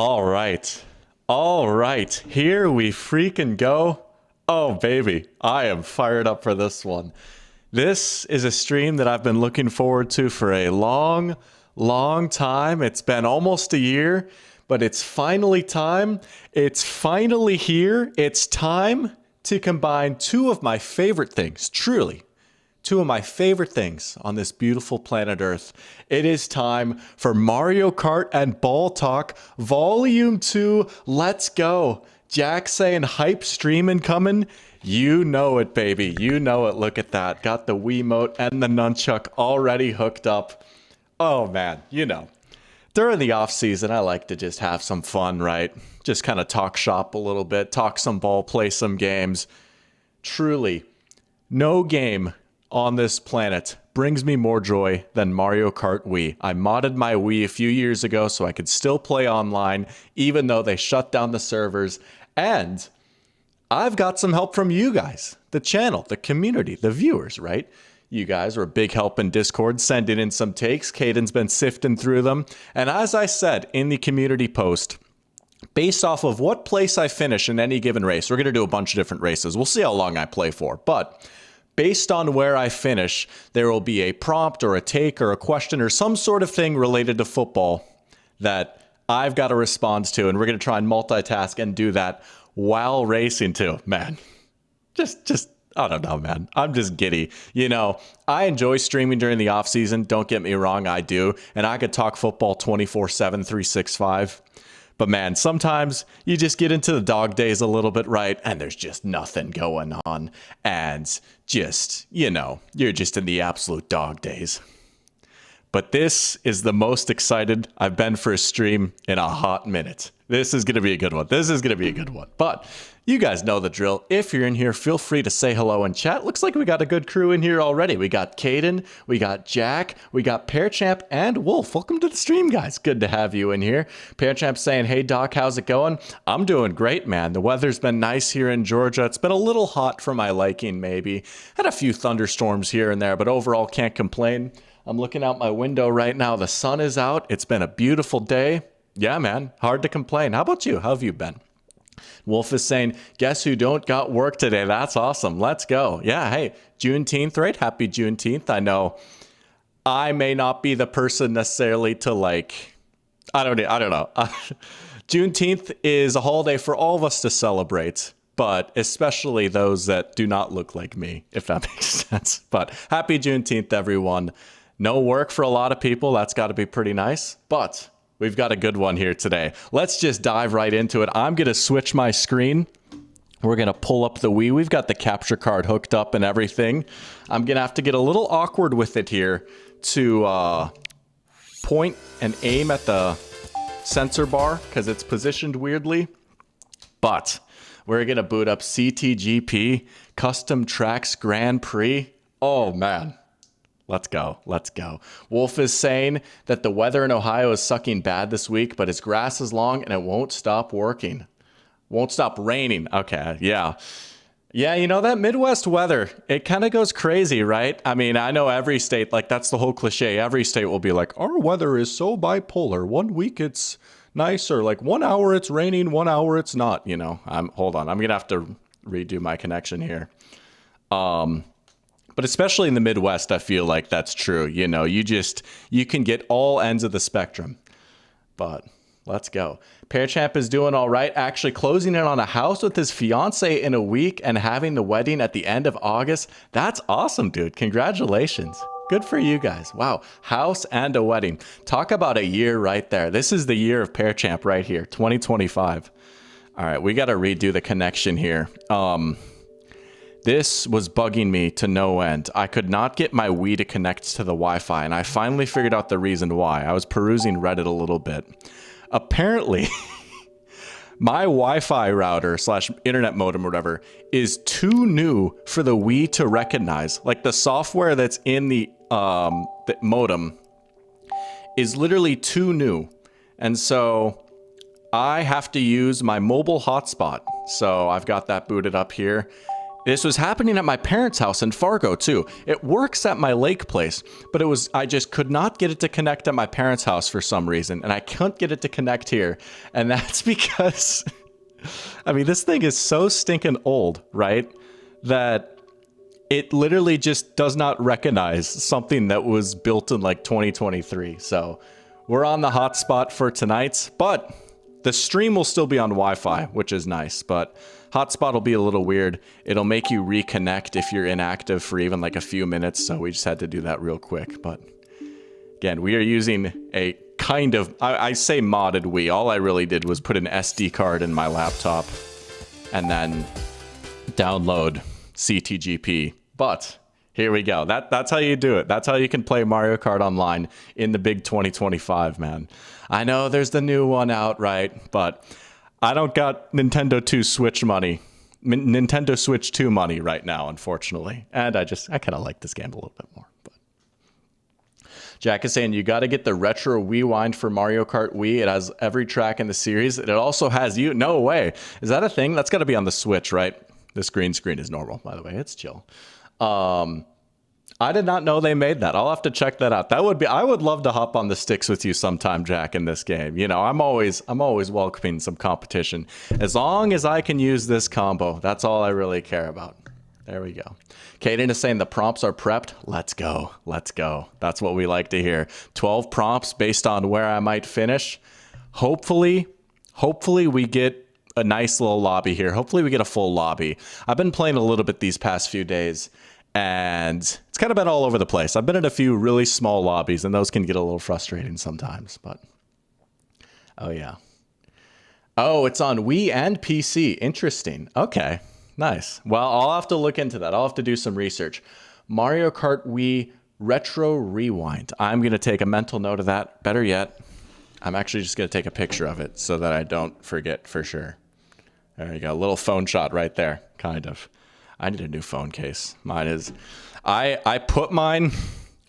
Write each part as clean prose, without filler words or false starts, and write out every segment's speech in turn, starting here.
All right. All right. Here we freaking go. Oh, baby. I am fired up for this one. This is a stream that I've been looking forward to for a long, long time. It's been almost a year, but it's finally time. It's finally here. It's time to combine two of my favorite things, truly. Two of my favorite things on this beautiful planet Earth. It is time for Mario Kart and Ball Talk Volume 2. Let's go. Jack saying hype streaming coming. You know it, baby. You know it. Look at that. Got the Wiimote and the nunchuck already hooked up. Oh, man. You know. During the off season, I like to just have some fun, right? Just kind of talk shop a little bit, talk some ball, play some games. Truly, no game on this planet brings me more joy than Mario Kart Wii. I modded my Wii a few years ago so I could still play online, even though they shut down the servers. And I've got some help from you guys, the channel, the community, the viewers, right? You guys are a big help in Discord, sending in some takes. Caden's been sifting through them. And as I said in the community post, based off of what place I finish in any given race, we're going to do a bunch of different races. We'll see how long I play for. But based on where I finish, there will be a prompt or a take or a question or some sort of thing related to football that I've got to respond to. And we're going to try and multitask and do that while racing too. Man, just I don't know, man. I'm just giddy. You know, I enjoy streaming during the off season. Don't get me wrong, I do. And I could talk football 24/7, 365. But man, sometimes you just get into the dog days a little bit, right? And there's just nothing going on. And just, you know, you're just in the absolute dog days. But this is the most excited I've been for a stream in a hot minute. This is going to be a good one. This is going to be a good one. But you guys know the drill. If you're in here, feel free to say hello and chat. Looks like we got a good crew in here already. We got Caden, we got Jack, we got Pearchamp, and Wolf. Welcome to the stream, guys. Good to have you in here. Pearchamp saying, hey, Doc, how's it going? I'm doing great, man. The weather's been nice here in Georgia. It's been a little hot for my liking, maybe. Had a few thunderstorms here and there, but overall can't complain. I'm looking out my window right now. The sun is out. It's been a beautiful day. Yeah, man. Hard to complain. How about you? How have you been? Wolf is saying, guess who don't got work today? That's awesome. Let's go. Yeah, hey, Juneteenth, right? Happy Juneteenth. I know I may not be the person necessarily to like, I don't know. Juneteenth is a holiday for all of us to celebrate, but especially those that do not look like me, if that makes sense. But happy Juneteenth, everyone. No work for a lot of people. That's got to be pretty nice. But we've got a good one here today. Let's just dive right into it. I'm going to switch my screen. We're going to pull up the Wii. We've got the capture card hooked up and everything. I'm going to have to get a little awkward with it here to point and aim at the sensor bar because it's positioned weirdly. But we're going to boot up CTGP Custom Tracks Grand Prix. Oh, man. Let's go. Let's go. Wolf is saying that the weather in Ohio is sucking bad this week, but his grass is long and it won't stop working. Won't stop raining. Okay, yeah. Yeah, you know, that Midwest weather, it kind of goes crazy, right? I mean, I know every state, like that's the whole cliche. Every state will be like, our weather is so bipolar. One week it's nice, or like 1 hour it's raining, 1 hour it's not, you know. Hold on. I'm going to have to redo my connection here. But especially in the Midwest, I feel like that's true. You know, you can get all ends of the spectrum. But let's go. Pearchamp is doing all right. Actually closing in on a house with his fiance in a week and having the wedding at the end of August. That's awesome, dude. Congratulations. Good for you guys. Wow. House and a wedding. Talk about a year right there. This is the year of Pearchamp right here, 2025. All right, we got to redo the connection here. This was bugging me to no end. I could not get my Wii to connect to the Wi-Fi, and I finally figured out the reason why. I was perusing Reddit a little bit. Apparently, my Wi-Fi router / internet modem or whatever is too new for the Wii to recognize. Like the software that's in the modem is literally too new. And so I have to use my mobile hotspot. So I've got that booted up here. This was happening at my parents' house in Fargo too. It works at my lake place, but I just could not get it to connect at my parents' house for some reason, and I couldn't get it to connect here. And that's because, I mean, this thing is so stinking old, right? That it literally just does not recognize something that was built in like 2023. So we're on the hotspot for tonight, but the stream will still be on Wi-Fi, which is nice, but hotspot will be a little weird. It'll make you reconnect if you're inactive for even like a few minutes, so we just had to do that real quick. But again, we are using a kind of, I say modded Wii. All I really did was put an SD card in my laptop and then download CTGP. But here we go. That's how you do it. That's how you can play Mario Kart Online in the big 2025, man. I know there's the new one out, right? But I don't got Nintendo 2 Switch money, Nintendo Switch 2 money right now, unfortunately. And I kind of like this game a little bit more. But Jack is saying you got to get the retro Rewind for Mario Kart Wii. It has every track in the series. It also has you. No way. Is that a thing? That's got to be on the Switch, right? This green screen is normal, by the way. It's chill. I did not know they made that. I'll have to check that out. I would love to hop on the sticks with you sometime, Jack, in this game. You know, I'm always welcoming some competition. As long as I can use this combo, that's all I really care about. There we go. Kaden is saying the prompts are prepped. Let's go. Let's go. That's what we like to hear. 12 prompts based on where I might finish. Hopefully we get a nice little lobby here. Hopefully we get a full lobby. I've been playing a little bit these past few days, and it's kind of been all over the place. I've been in a few really small lobbies, and those can get a little frustrating sometimes, but oh yeah. Oh, it's on Wii and PC. Interesting. Okay, nice. Well, I'll have to look into that. I'll have to do some research. Mario Kart Wii Retro Rewind. I'm going to take a mental note of that. Better yet, I'm actually just going to take a picture of it so that I don't forget for sure. There you go. A little phone shot right there, kind of. I need a new phone case. Mine is... I put mine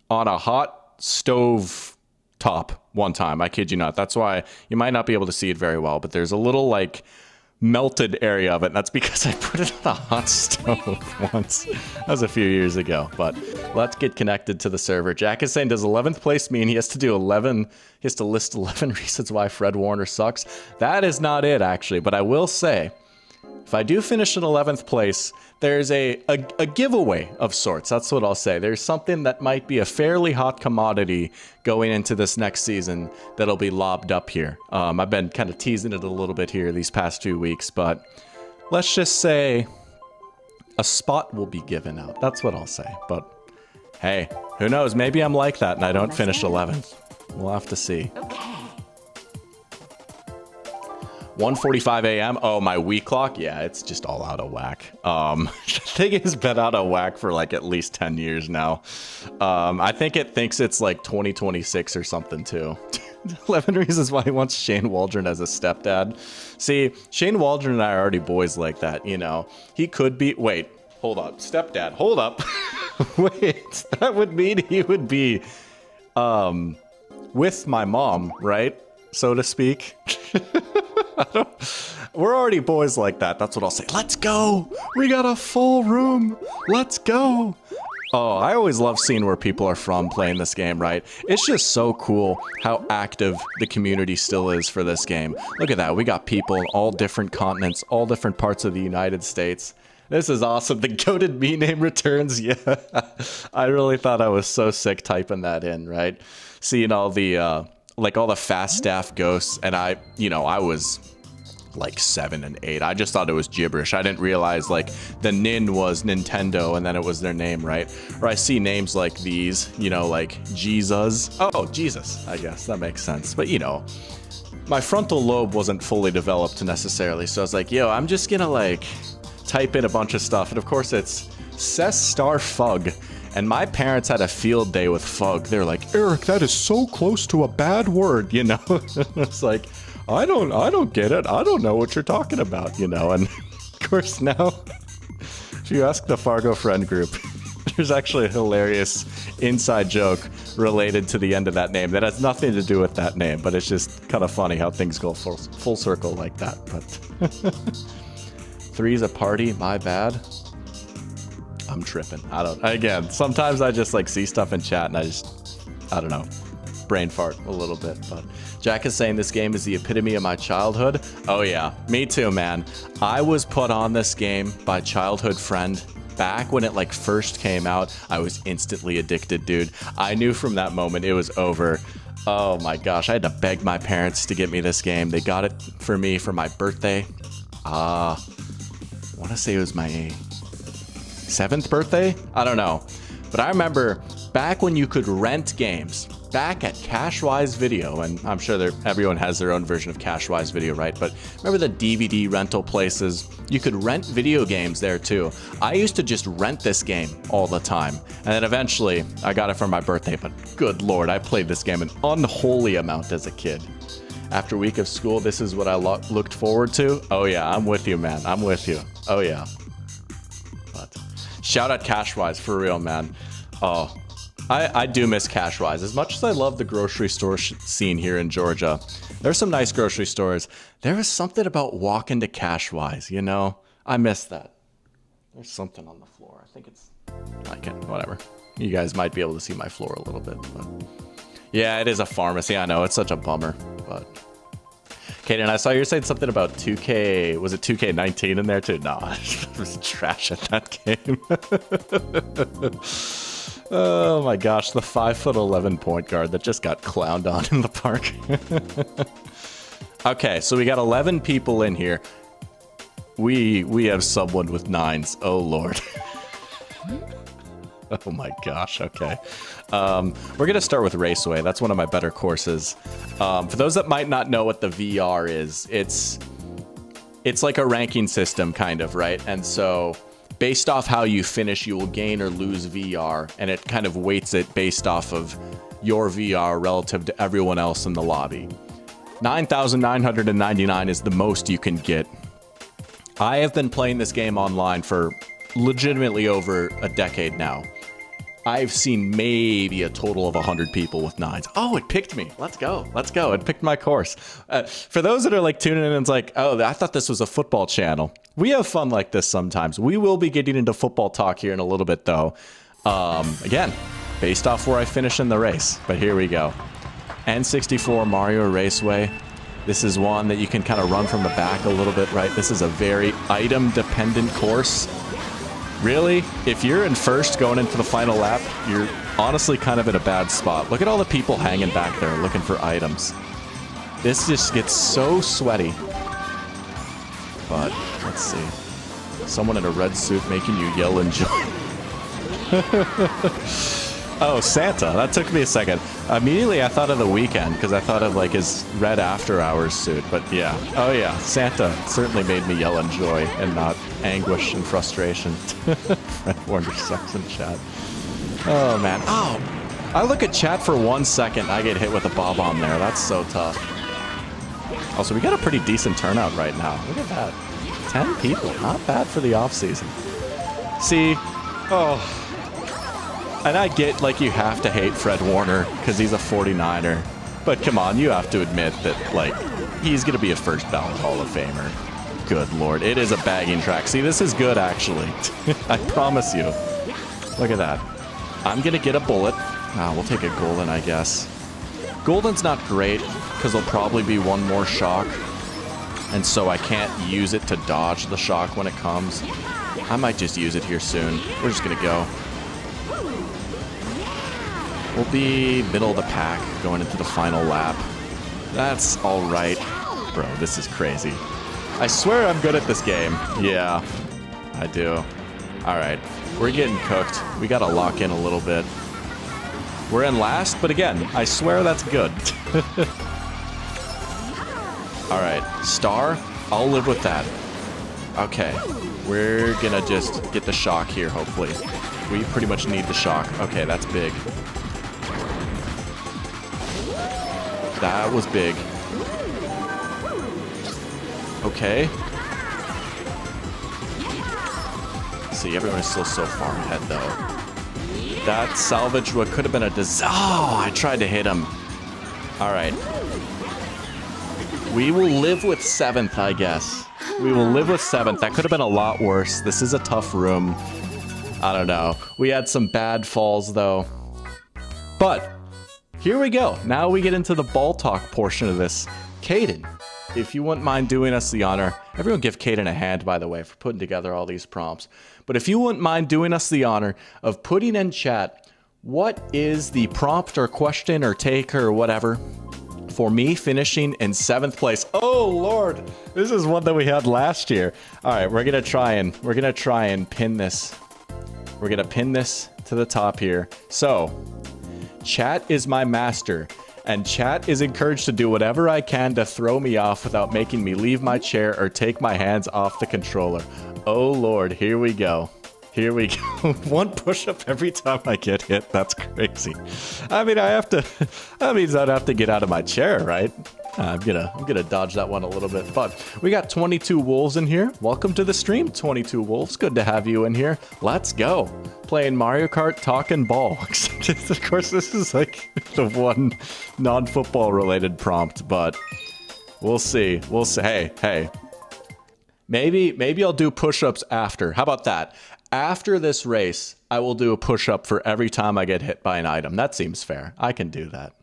on a hot stove top one time. I kid you not. That's why you might not be able to see it very well, but there's a little, like, melted area of it. And that's because I put it on a hot stove once. That was a few years ago, but let's get connected to the server. Jack is saying, does 11th place mean he has to do 11? He has to list 11 reasons why Fred Warner sucks? That is not it, actually, but I will say, if I do finish in 11th place, there's a giveaway of sorts. That's what I'll say. There's something that might be a fairly hot commodity going into this next season that'll be lobbed up here. I've been kind of teasing it a little bit here these past few weeks, but let's just say a spot will be given out. That's what I'll say. But hey, who knows? Maybe I'm like that and I don't finish 11th. We'll have to see. Okay. 1:45 a.m. Oh, my Wii clock? Yeah, it's just all out of whack. The thing has been out of whack for like at least 10 years now. I think it thinks it's like 2026 or something too. 11 reasons why he wants Shane Waldron as a stepdad. See, Shane Waldron and I are already boys like that, you know. He could be... Wait, hold up. Stepdad, hold up. Wait, that would mean he would be with my mom, right? So to speak. We're already boys like that. That's what I'll say. Let's go. We got a full room. Let's go. Oh, I always love seeing where people are from playing this game, right? It's just so cool how active the community still is for this game. Look at that. We got people all different continents, all different parts of the United States. This is awesome. The goated me name returns. Yeah. I really thought I was so sick typing that in, right? Seeing all the... like all the fast staff ghosts, and I was like 7 and 8. I just thought it was gibberish. I didn't realize like the Nin was Nintendo and then it was their name, right? Or I see names like these, like Jesus. Oh, Jesus, I guess that makes sense. But my frontal lobe wasn't fully developed necessarily, so I was like, yo, I'm just gonna like type in a bunch of stuff, and of course it's Cess Star Fug. And my parents had a field day with Fug. They're like, Eric, that is so close to a bad word, It's like, I don't get it. I don't know what you're talking about, And of course now, if you ask the Fargo friend group, there's actually a hilarious inside joke related to the end of that name that has nothing to do with that name, but it's just kind of funny how things go full circle like that. But 3's a party, my bad. I'm tripping. Again, sometimes I just like see stuff in chat and I don't know, brain fart a little bit. But Jack is saying this game is the epitome of my childhood. Oh yeah, me too, man. I was put on this game by childhood friend. Back when it like first came out, I was instantly addicted, dude. I knew from that moment it was over. Oh my gosh, I had to beg my parents to get me this game. They got it for me for my birthday. I want to say it was my 7th birthday? I don't know. But I remember back when you could rent games, back at Cashwise Video, and I'm sure everyone has their own version of Cashwise Video, right? But remember the DVD rental places? You could rent video games there too. I used to just rent this game all the time. And then eventually I got it for my birthday, but good Lord, I played this game an unholy amount as a kid. After a week of school, this is what I looked forward to. Oh yeah, I'm with you, man. I'm with you. Oh yeah. But shout out Cashwise for real, man. Oh, I do miss Cashwise. As much as I love the grocery store scene here in Georgia, there's some nice grocery stores. There was something about walking to Cashwise, you know? I miss that. There's something on the floor. I think it's... whatever. You guys might be able to see my floor a little bit, but... Yeah, it is a pharmacy. I know, it's such a bummer, but... Kaden, I saw you saying something about 2K... Was it 2K19 in there too? No, I was trash at that game. Oh my gosh, the 5'11" point guard that just got clowned on in the park. Okay, so we got 11 people in here. We have someone with 9s. Oh lord. Oh my gosh, okay. We're gonna start with Raceway. That's one of my better courses. For those that might not know what the VR is, it's like a ranking system kind of, right? And so based off how you finish, you will gain or lose VR, and it kind of weights it based off of your VR relative to everyone else in the lobby. 9,999 is the most you can get. I have been playing this game online for legitimately over a decade now. I've seen maybe a total of 100 people with 9s. Oh, it picked me. Let's go. Let's go. It picked my course. For those that are like tuning in and it's like, oh, I thought this was a football channel. We have fun like this sometimes. We will be getting into football talk here in a little bit though. Again, based off where I finish in the race, but here we go. N64 Mario Raceway. This is one that you can kind of run from the back a little bit, right? This is a very item dependent course. Really, if you're in first going into the final lap, you're honestly kind of in a bad spot. Look at all the people hanging back there looking for items. This just gets so sweaty. But, let's see. Someone in a red suit making you yell and joy. Oh, Santa. That took me a second. Immediately I thought of The Weeknd because I thought of like his red after hours suit. But yeah. Oh yeah. Santa certainly made me yell in joy and not anguish and frustration. Fred Warner sucks in chat. Oh man. Oh, I look at chat for 1 second. I get hit with a bob on there. That's so tough. Also, we got a pretty decent turnout right now. Look at that. 10 people. Not bad for the off season. See. Oh. And I get, like, you have to hate Fred Warner because he's a 49er. But come on, you have to admit that, like, he's going to be a first ballot Hall of Famer. Good Lord. It is a bagging track. See, this is good, actually. I promise you. Look at that. I'm going to get a bullet. We'll take a golden, I guess. Golden's not great because there'll probably be one more shock. And so I can't use it to dodge the shock when it comes. I might just use it here soon. We're just going to go. We'll be middle of the pack going into the final lap. That's all right. Bro, this is crazy. I swear I'm good at this game. Yeah, I do. All right, we're getting cooked. We got to lock in a little bit. We're in last, but again, I swear that's good. All right, star, I'll live with that. Okay, we're going to just get the shock here, hopefully. We pretty much need the shock. Okay, that's big. That was big. Okay. See, everyone is still so far ahead, though. That salvage what could have been a disaster. Oh, I tried to hit him. All right. We will live with 7th, I guess. We will live with 7th. That could have been a lot worse. This is a tough room. I don't know. We had some bad falls though. But here we go. Now we get into the ball talk portion of this. Caden, if you wouldn't mind doing us the honor, everyone give Caden a hand, by the way, for putting together all these prompts. But if you wouldn't mind doing us the honor of putting in chat, what is the prompt or question or take or whatever for me finishing in 7th place? Oh Lord, this is one that we had last year. All right, we're gonna try and pin this. We're gonna pin this to the top here. So, chat is my master. And chat is encouraged to do whatever I can to throw me off without making me leave my chair or take my hands off the controller. Oh Lord, here we go. Here we go. 1 push-up every time I get hit. That's crazy. I mean, that means I'd have to get out of my chair, right? I'm gonna dodge that one a little bit. But we got 22 Wolves in here. Welcome to the stream, 22 Wolves. Good to have you in here. Let's go. Playing Mario Kart, talking ball. Of course, this is like the one non-football related prompt, but we'll see. We'll see. Hey. Maybe I'll do push-ups after. How about that? After this race, I will do a push-up for every time I get hit by an item. That seems fair. I can do that.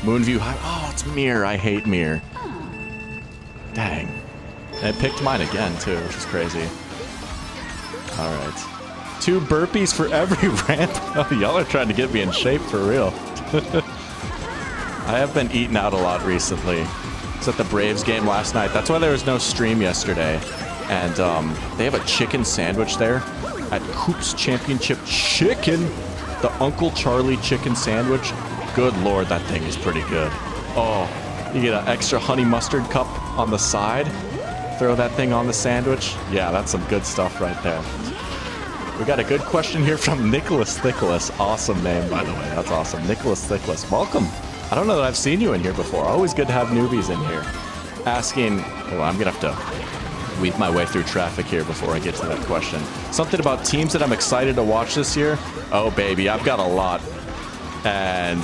Moonview High. Oh, it's Mirror. I hate Mirror. Dang. And it picked mine again, too, which is crazy. All right. 2 burpees for every ramp. Oh, y'all are trying to get me in shape for real. I have been eating out a lot recently. I was at the Braves game last night. That's why there was no stream yesterday. And they have a chicken sandwich there at Coop's Championship Chicken. The Uncle Charlie chicken sandwich. Good Lord, that thing is pretty good. Oh, you get an extra honey mustard cup on the side. Throw that thing on the sandwich. Yeah, that's some good stuff right there. We got a good question here from Nicholas Thickless. Awesome name, by the way. That's awesome. Nicholas Thickless. Welcome. I don't know that I've seen you in here before. Always good to have newbies in here. Asking, well, I'm going to have to weave my way through traffic here before I get to that question. Something about teams that I'm excited to watch this year. Oh, baby, I've got a lot. And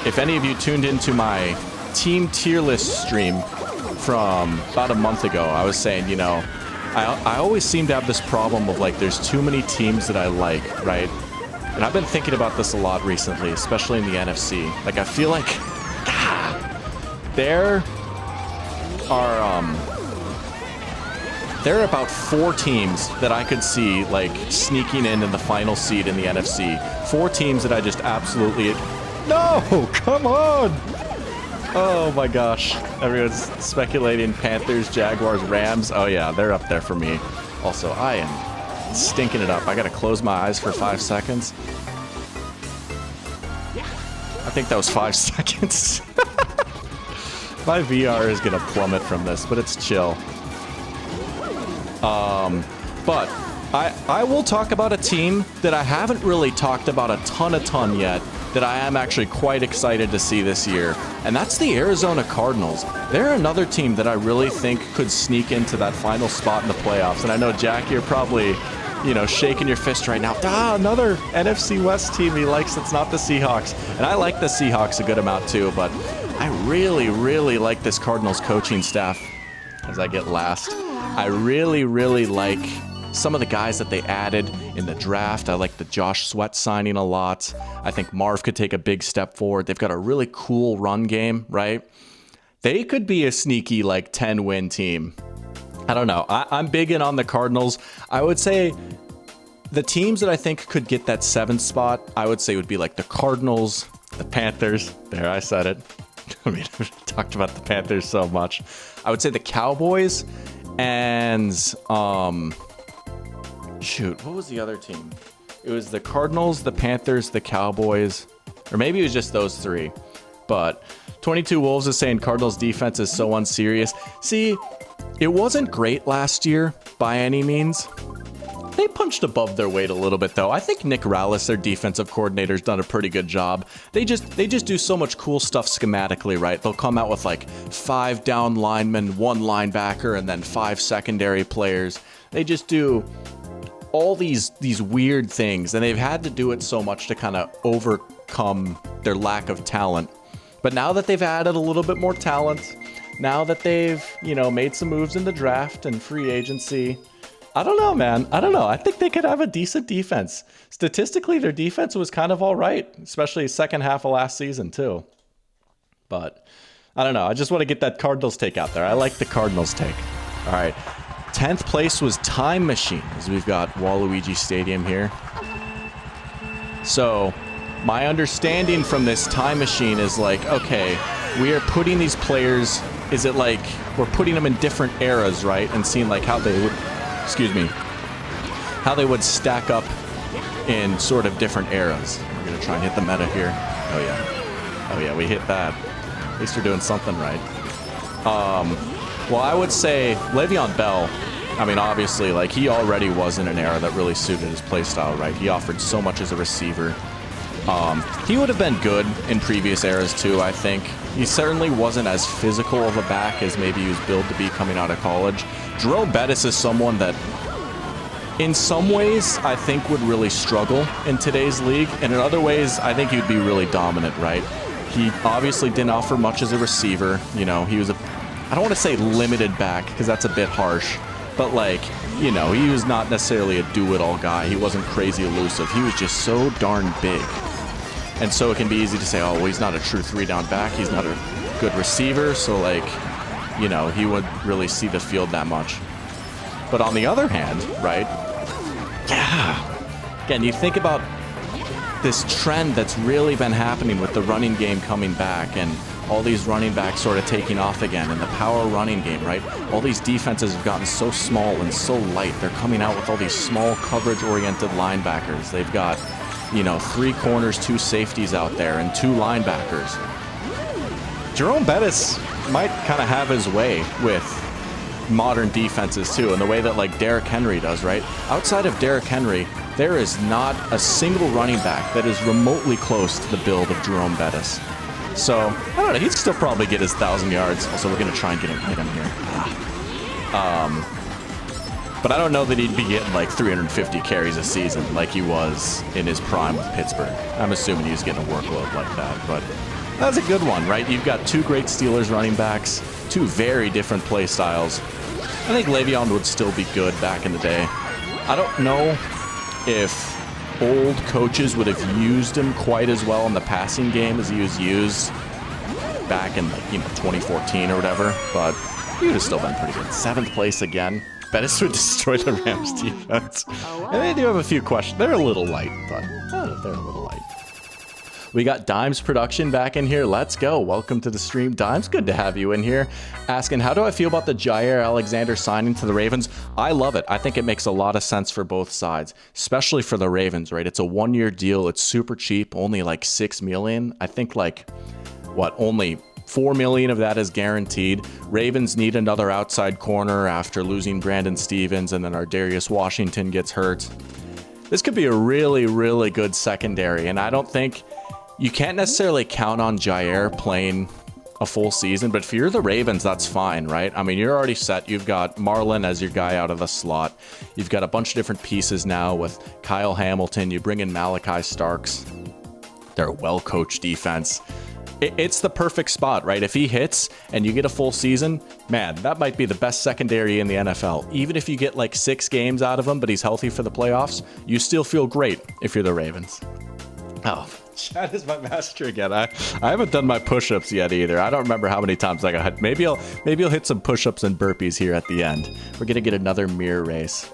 if any of you tuned into my team tier list stream from about a month ago, I was saying, you know, I always seem to have this problem of like there's too many teams that I like, right? And I've been thinking about this a lot recently, especially in the NFC. Like I feel like there are about 4 teams that I could see like sneaking in the final seed in the NFC. 4 teams that I just absolutely... No! Come on! Oh my gosh. Everyone's speculating Panthers, Jaguars, Rams. Oh yeah, they're up there for me. Also, I am stinking it up. I gotta close my eyes for 5 seconds. I think that was 5 seconds. My VR is gonna plummet from this, but it's chill. But I will talk about a team that I haven't really talked about a ton yet that I am actually quite excited to see this year, and that's the Arizona Cardinals. They're another team that I really think could sneak into that final spot in the playoffs. And I know, Jack, you're probably, you know, shaking your fist right now. Another NFC West team he likes that's not the Seahawks. And I like the Seahawks a good amount too, but I really like this Cardinals coaching staff as I get last. I really like some of the guys that they added in the draft. I like the Josh Sweat signing a lot. I think Marv could take a big step forward. They've got a really cool run game, right? They could be a sneaky like 10-win team. I don't know. I'm big in on the Cardinals. I would say the teams that I think could get that 7th spot, I would say would be like the Cardinals, the Panthers. There, I said it. I mean, I've talked about the Panthers so much. I would say the Cowboys and shoot, what was the other team? It was the Cardinals, the Panthers, the Cowboys, or maybe it was just those 3. But 22 Wolves is saying Cardinals defense is so unserious. See, it wasn't great last year by any means. They punched above their weight a little bit, though. I think Nick Rallis, their defensive coordinator, has done a pretty good job. They just do so much cool stuff schematically, right? They'll come out with like 5 down linemen, 1 linebacker, and then 5 secondary players. They just do all these weird things, and they've had to do it so much to kind of overcome their lack of talent. But now that they've added a little bit more talent, now that they've, you know, made some moves in the draft and free agency, I don't know, man. I don't know. I think they could have a decent defense. Statistically, their defense was kind of all right, especially second half of last season, too. But I don't know. I just want to get that Cardinals take out there. I like the Cardinals take. All right. 10th place was Time Machine, as we've got Waluigi Stadium here. So my understanding from this Time Machine is like, okay, we are putting these players, is it like we're putting them in different eras, right? And seeing like how they would, excuse me, how they would stack up in sort of different eras. We're going to try and hit the meta here. Oh, yeah. Oh, yeah, we hit that. At least we're doing something right. Well, I would say Le'Veon Bell, I mean, obviously, like, he already was in an era that really suited his playstyle, right? He offered so much as a receiver. He would have been good in previous eras, too, I think. He certainly wasn't as physical of a back as maybe he was billed to be coming out of college. Jerome Bettis is someone that, in some ways, I think would really struggle in today's league. And in other ways, I think he'd be really dominant, right? He obviously didn't offer much as a receiver. You know, he was a, I don't want to say limited back, because that's a bit harsh. But, like, you know, he was not necessarily a do-it-all guy. He wasn't crazy elusive. He was just so darn big. And so it can be easy to say, oh, well, he's not a true three-down back. He's not a good receiver. So, like, you know, he wouldn't really see the field that much. But on the other hand, right, yeah. Again, you think about this trend that's really been happening with the running game coming back and all these running backs sort of taking off again and the power running game, right? All these defenses have gotten so small and so light. They're coming out with all these small coverage-oriented linebackers. They've got, you know, 3 corners, 2 safeties out there, and 2 linebackers. Jerome Bettis might kind of have his way with modern defenses, too, in the way that, like, Derrick Henry does, right? Outside of Derrick Henry, there is not a single running back that is remotely close to the build of Jerome Bettis. So, I don't know, he'd still probably get his 1,000 yards. Also, we're going to try and hit him here. But I don't know that he'd be getting like 350 carries a season like he was in his prime with Pittsburgh. I'm assuming he was getting a workload like that, but that's a good one, right? You've got 2 great Steelers running backs, 2 very different play styles. I think Le'Veon would still be good back in the day. I don't know if old coaches would have used him quite as well in the passing game as he was used back in, like, you know, 2014 or whatever, but he would have still been pretty good. 7th place again. Bettis would destroy the Rams defense. And they do have a few questions. They're a little light, but they're a little light. We got Dimes Production back in here. Let's go. Welcome to the stream. Dimes, good to have you in here. Asking, how do I feel about the Jair Alexander signing to the Ravens? I love it. I think it makes a lot of sense for both sides, especially for the Ravens, right? It's a 1-year deal. It's super cheap, only like $6 million. I think like, what, only $4 million of that is guaranteed. Ravens need another outside corner after losing Brandon Stevens, and then our Darius Washington gets hurt. This could be a really, really good secondary, and I don't think you can't necessarily count on Jair playing a full season, but if you're the Ravens, that's fine, right? I mean, you're already set. You've got Marlon as your guy out of the slot. You've got a bunch of different pieces now with Kyle Hamilton. You bring in Malachi Starks. They're a well-coached defense. It's the perfect spot, right? If he hits and you get a full season, man, that might be the best secondary in the NFL. Even if you get like 6 games out of him, but he's healthy for the playoffs, you still feel great if you're the Ravens. Oh, Chad is my master again. I haven't done my push-ups yet either. I don't remember how many times I got. Maybe I'll hit some push-ups and burpees here at the end. We're gonna get another mirror race.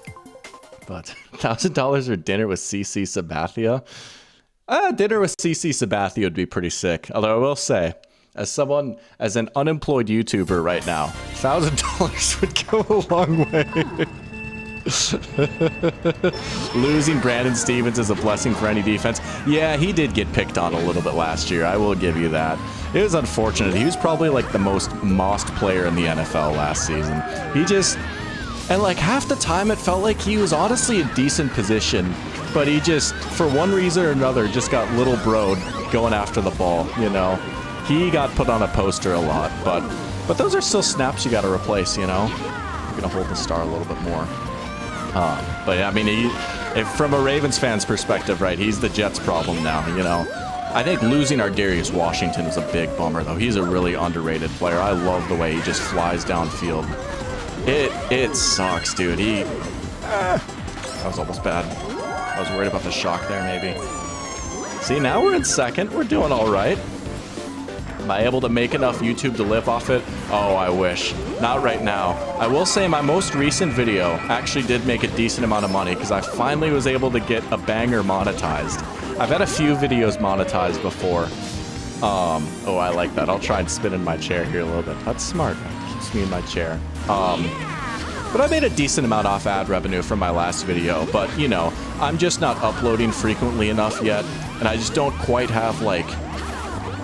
But $1,000 or dinner with CC Sabathia? Dinner with CC Sabathia would be pretty sick. Although I will say, as an unemployed YouTuber right now, $1,000 would go a long way. Losing Brandon Stevens is a blessing for any defense. Yeah, he did get picked on a little bit last year. I will give you that. It was unfortunate. He was probably like the most mossed player in the NFL last season. And like half the time it felt like he was honestly a decent position, but he just, for one reason or another, just got little broed going after the ball, you know. He got put on a poster a lot, but those are still snaps you got to replace, you know. You're going to hold the star a little bit more. But I mean, if from a Ravens fan's perspective, right, he's the Jets' problem now, you know. I think losing our Darius Washington is a big bummer, though. He's a really underrated player. I love the way he just flies downfield. It sucks, dude. That was almost bad. I was worried about the shock there, maybe. See, now we're in second. We're doing all right. Am I able to make enough YouTube to live off it? Oh, I wish. Not right now. I will say my most recent video actually did make a decent amount of money because I finally was able to get a banger monetized. I've had a few videos monetized before. Oh, I like that. I'll try and spin in my chair here a little bit. That's smart. That keeps me in my chair. But I made a decent amount off ad revenue from my last video, but, you know, I'm just not uploading frequently enough yet, and I just don't quite have, like,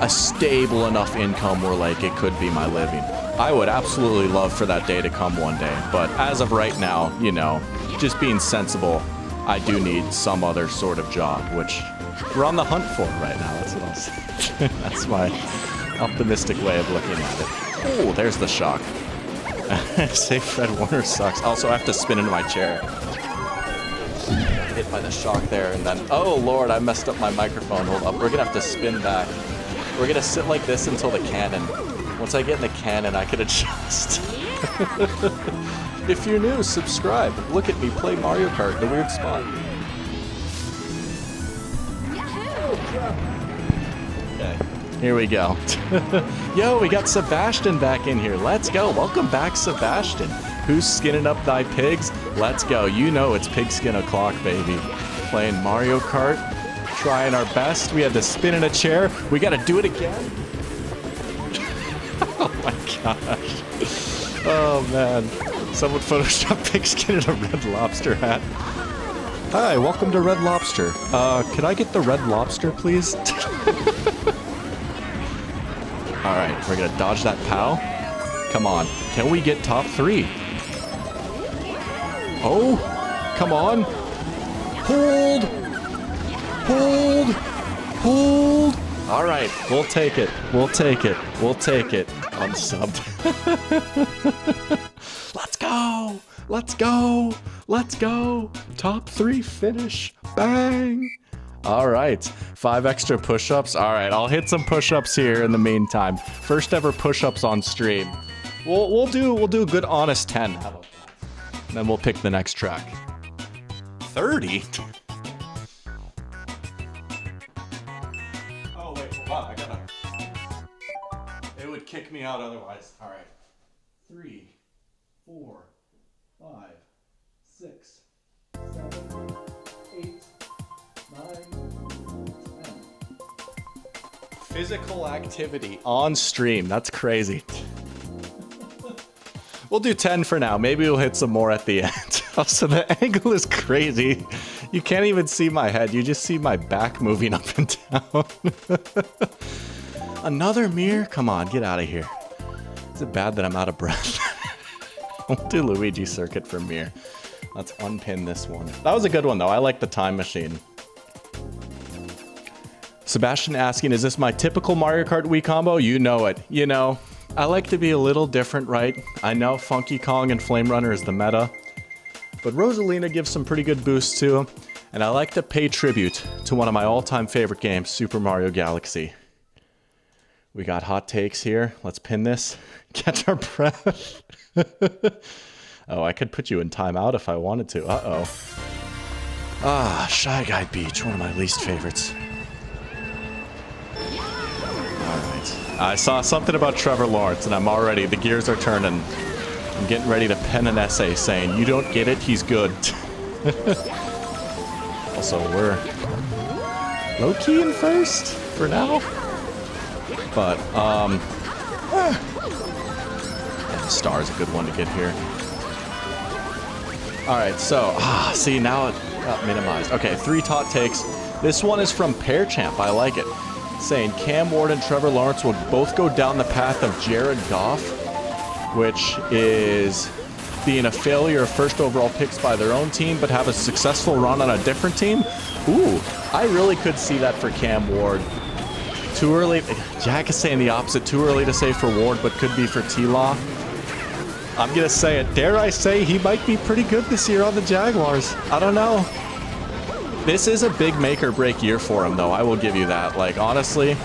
a stable enough income where, like, it could be my living. I would absolutely love for that day to come one day, but as of right now, you know, just being sensible, I do need some other sort of job, which we're on the hunt for right now. That's what I'll say. That's my optimistic way of looking at it. Oh, there's the shock. Say Fred Warner sucks. Also, I have to spin into my chair. Hit by the shock there, and then... Oh, Lord, I messed up my microphone. Hold up. We're going to have to spin back. We're going to sit like this until the cannon. Once I get in the cannon, I can adjust. If you're new, subscribe. Look at me play Mario Kart in a weird spot. Okay, here we go. Yo, we got Sebastian back in here. Let's go. Welcome back, Sebastian. Who's skinning up thy pigs? Let's go. You know it's pigskin o'clock, baby. Playing Mario Kart. Trying our best. We had to spin in a chair. We got to do it again. Oh my gosh. Oh man. Someone photoshopped pigskin in a Red Lobster hat. Hi, welcome to Red Lobster. Can I get the Red Lobster, please? Alright, we're gonna dodge that POW. Come on. Can we get top 3? Oh, come on. Hold. Hold. Hold. Alright, we'll take it. We'll take it. We'll take it. Unsubbed. Let's go. Let's go. Let's go. Top 3 finish. Bang. All right. 5 extra push-ups. All right. I'll hit some push-ups here in the meantime. First ever push-ups on stream. We'll do a good honest 10. How about that? And then we'll pick the next track. 30? Oh, wait. Hold on. I gotta... It would kick me out otherwise. All right. 3, 4, 5, 6, 7, 8, 9, 10. Physical activity on stream. That's crazy. We'll do 10 for now. Maybe we'll hit some more at the end. Also, the angle is crazy. You can't even see my head. You just see my back moving up and down. Another mirror? Come on, get out of here. Is it bad that I'm out of breath? We'll do Luigi Circuit for mirror. Let's unpin this one. That was a good one, though. I like the time machine. Sebastian asking, is this my typical Mario Kart Wii combo? You know it. You know, I like to be a little different, right? I know Funky Kong and Flame Runner is the meta, but Rosalina gives some pretty good boosts too, and I like to pay tribute to one of my all-time favorite games, Super Mario Galaxy. We got hot takes here. Let's pin this. Catch our breath. Oh, I could put you in timeout if I wanted to. Uh-oh. Ah, Shy Guy Beach, one of my least favorites. Alright. I saw something about Trevor Lawrence, and the gears are turning. I'm getting ready to pen an essay saying, you don't get it, he's good. Also, we're low-key in first for now. But, yeah, Star is a good one to get here. Alright, so, see, now it got minimized. Okay, 3 hot takes. This one is from Pear Champ, I like it. Saying Cam Ward and Trevor Lawrence will both go down the path of Jared Goff, which is being a failure of first overall picks by their own team, but have a successful run on a different team. Ooh, I really could see that for Cam Ward. Too early. Jack is saying the opposite. Too early to say for Ward, but could be for T-Law. I'm going to say it. Dare I say he might be pretty good this year on the Jaguars. I don't know. This is a big make or break year for him, though. I will give you that. Like, honestly,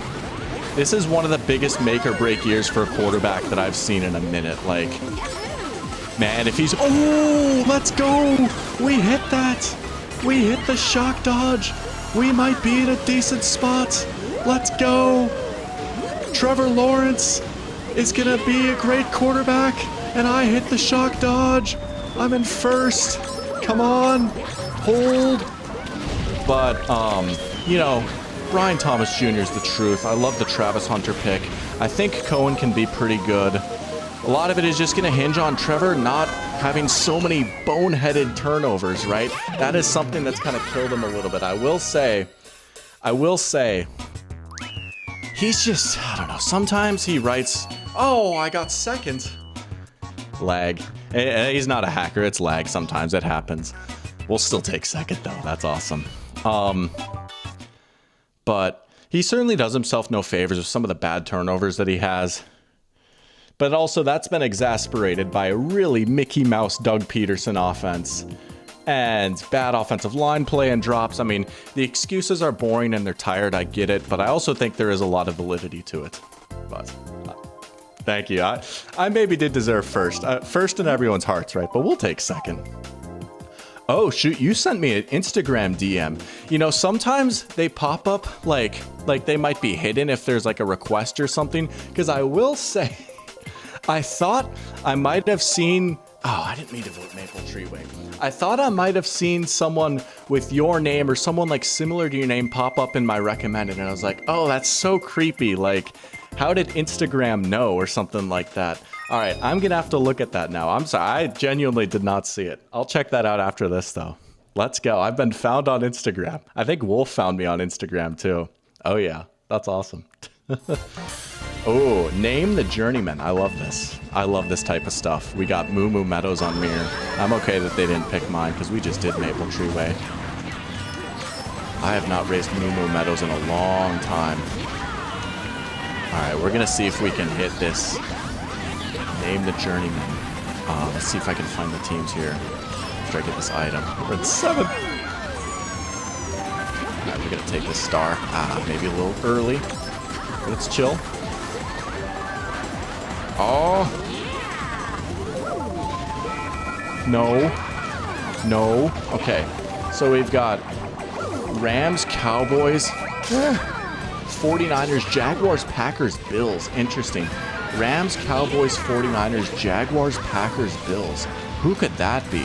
this is one of the biggest make or break years for a quarterback that I've seen in a minute. Like, Man, if he's... Oh, let's go. We hit that. We hit the shock dodge. We might be in a decent spot. Let's go. Trevor Lawrence is going to be a great quarterback. And I hit the shock dodge. I'm in first. Come on. Hold. But, you know, Brian Thomas Jr. is the truth. I love the Travis Hunter pick. I think Cohen can be pretty good. A lot of it is just going to hinge on Trevor not having so many boneheaded turnovers, right? That is something that's kind of killed him a little bit. I will say, he's just, I don't know, sometimes he writes, oh, I got second. Lag. He's not a hacker, it's lag sometimes, it happens. We'll still take second though, that's awesome. But he certainly does himself no favors with some of the bad turnovers that he has. But also, that's been exasperated by a really Mickey Mouse Doug Peterson offense. And bad offensive line play and drops. I mean, the excuses are boring and they're tired, I get it. But I also think there is a lot of validity to it. But, thank you. I maybe did deserve first. First in everyone's hearts, right? But we'll take second. Oh, shoot, you sent me an Instagram DM. You know, sometimes they pop up like they might be hidden if there's like a request or something. Because I will say, I thought I might have seen... Oh, I didn't mean to vote Maple Treeway. I thought I might have seen someone with your name or someone like similar to your name pop up in my recommended. And I was like, oh, that's so creepy. Like, how did Instagram know or something like that? All right, I'm going to have to look at that now. I'm sorry, I genuinely did not see it. I'll check that out after this, though. Let's go. I've been found on Instagram. I think Wolf found me on Instagram, too. Oh, yeah. That's awesome. Oh, name the journeyman. I love this. I love this type of stuff. We got Moo Moo Meadows on Mirror. I'm okay that they didn't pick mine, because we just did Maple Treeway. I have not raced Moo Moo Meadows in a long time. All right, we're going to see if we can hit this. Name the journeyman. Let's see if I can find the teams here after I get this item. We're at 7. Alright, we're gonna take this star. Maybe a little early. But let's chill. Oh. No. No. Okay. So we've got Rams, Cowboys, 49ers, Jaguars, Packers, Bills. Interesting. Rams, Cowboys, 49ers, Jaguars, Packers, Bills. Who could that be?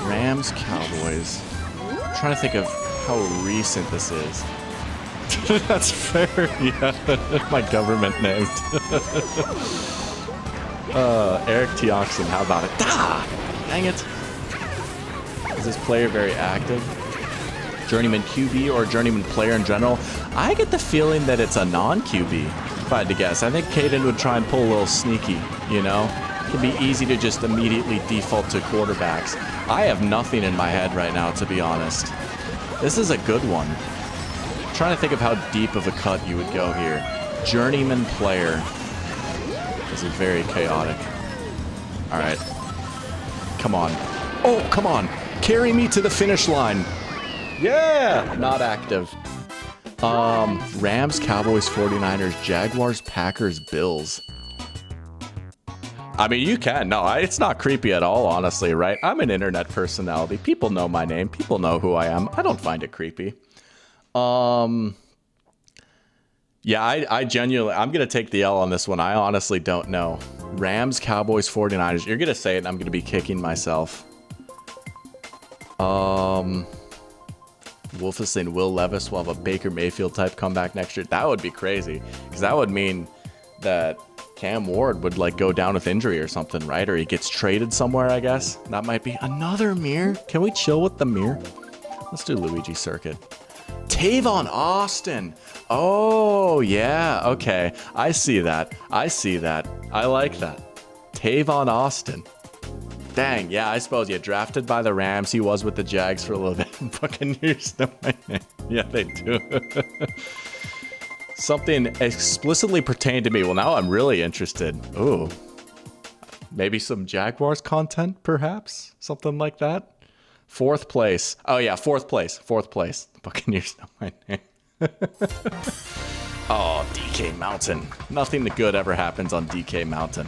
Rams, Cowboys. I'm trying to think of how recent this is. That's fair. Yeah, my government named. Eric T. Oxen, how about it? Ah! Dang it. Is this player very active? Journeyman QB or journeyman player in general? I get the feeling that it's a non-QB. If I had to guess, I think Caden would try and pull a little sneaky, you know? It can be easy to just immediately default to quarterbacks. I have nothing in my head right now, to be honest. This is a good one. I'm trying to think of how deep of a cut you would go here. Journeyman player. This is very chaotic. All right. Come on. Oh, come on. Carry me to the finish line. Yeah! Not active. Rams, Cowboys, 49ers, Jaguars, Packers, Bills. I mean, you can. No, it's not creepy at all, honestly, right? I'm an internet personality. People know my name. People know who I am. I don't find it creepy. Yeah, I genuinely... I'm going to take the L on this one. I honestly don't know. Rams, Cowboys, 49ers. You're going to say it, and I'm going to be kicking myself. Wolf is saying Will Levis will have a Baker Mayfield type comeback next year. That would be crazy, because that would mean that Cam Ward would like go down with injury or something, right? Or he gets traded somewhere, I guess. That might be another mirror. Can we chill with the mirror? Let's do Luigi Circuit. Tavon Austin. Oh, yeah. Okay. I see that. I see that. I like that. Tavon Austin. Dang, yeah, I suppose, yeah, drafted by the Rams. He was with the Jags for a little bit. Buccaneers know my name. Yeah, they do. Something explicitly pertained to me. Well, now I'm really interested. Ooh. Maybe some Jaguars content, perhaps? Something like that? 4th place. Oh, yeah, 4th place. 4th place. The Buccaneers know my name. Oh, DK Mountain. Nothing good ever happens on DK Mountain.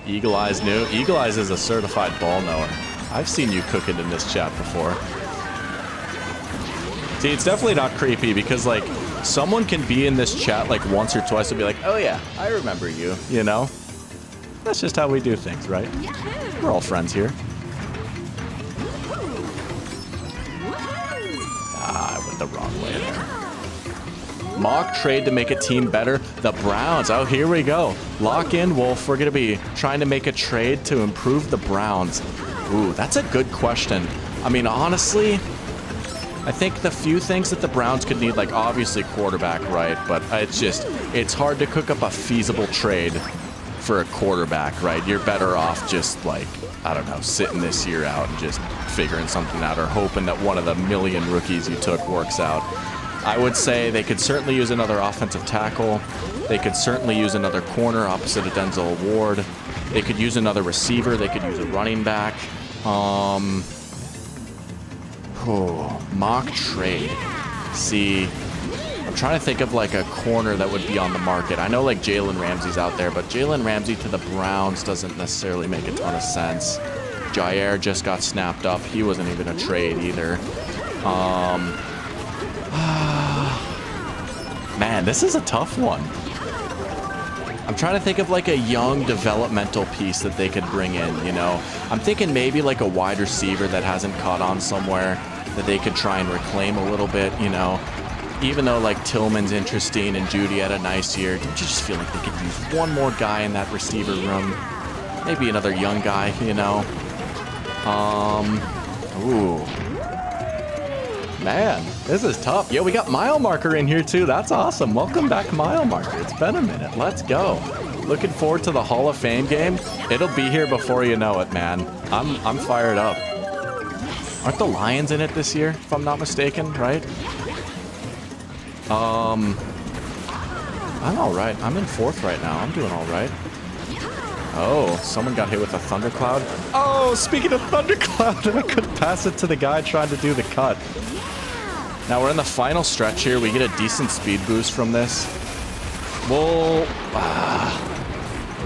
Eagle Eyes new. Eagle Eyes is a certified ball knower. I've seen you cooking in this chat before. See, it's definitely not creepy because, like, someone can be in this chat, like, once or twice and be like, oh, yeah, I remember you, you know? That's just how we do things, right? We're all friends here. Ah, I went the wrong way there. Mock trade to make a team better. The Browns. Oh, here we go. Lock in, Wolf. We're going to be trying to make a trade to improve the Browns. Ooh, that's a good question. I mean, honestly, I think the few things that the Browns could need, like obviously quarterback, right? But it's hard to cook up a feasible trade for a quarterback, right? You're better off just like, I don't know, sitting this year out and just figuring something out or hoping that one of the million rookies you took works out. I would say they could certainly use another offensive tackle. They could certainly use another corner opposite of Denzel Ward. They could use another receiver. They could use a running back. Mock trade. See, I'm trying to think of like a corner that would be on the market. I know like Jalen Ramsey's out there, but Jalen Ramsey to the Browns doesn't necessarily make a ton of sense. Jair just got snapped up. He wasn't even a trade either. Man, this is a tough one. I'm trying to think of like a young developmental piece that they could bring in, you know? I'm thinking maybe like a wide receiver that hasn't caught on somewhere that they could try and reclaim a little bit, you know? Even though like Tillman's interesting and Judy had a nice year, don't you just feel like they could use one more guy in that receiver room? Maybe another young guy, you know? Ooh. Man, this is tough. Yo, we got Mile Marker in here too. That's awesome. Welcome back, Mile Marker. It's been a minute. Let's go. Looking forward to the Hall of Fame game. It'll be here before you know it, man. I'm fired up. Aren't the Lions in it this year, if I'm not mistaken, right? I'm all right. I'm in 4th right now. I'm doing all right. Oh, someone got hit with a thundercloud. Oh, speaking of thundercloud, I couldn't pass it to the guy trying to do the cut. Now we're in the final stretch here. We get a decent speed boost from this. Whoa.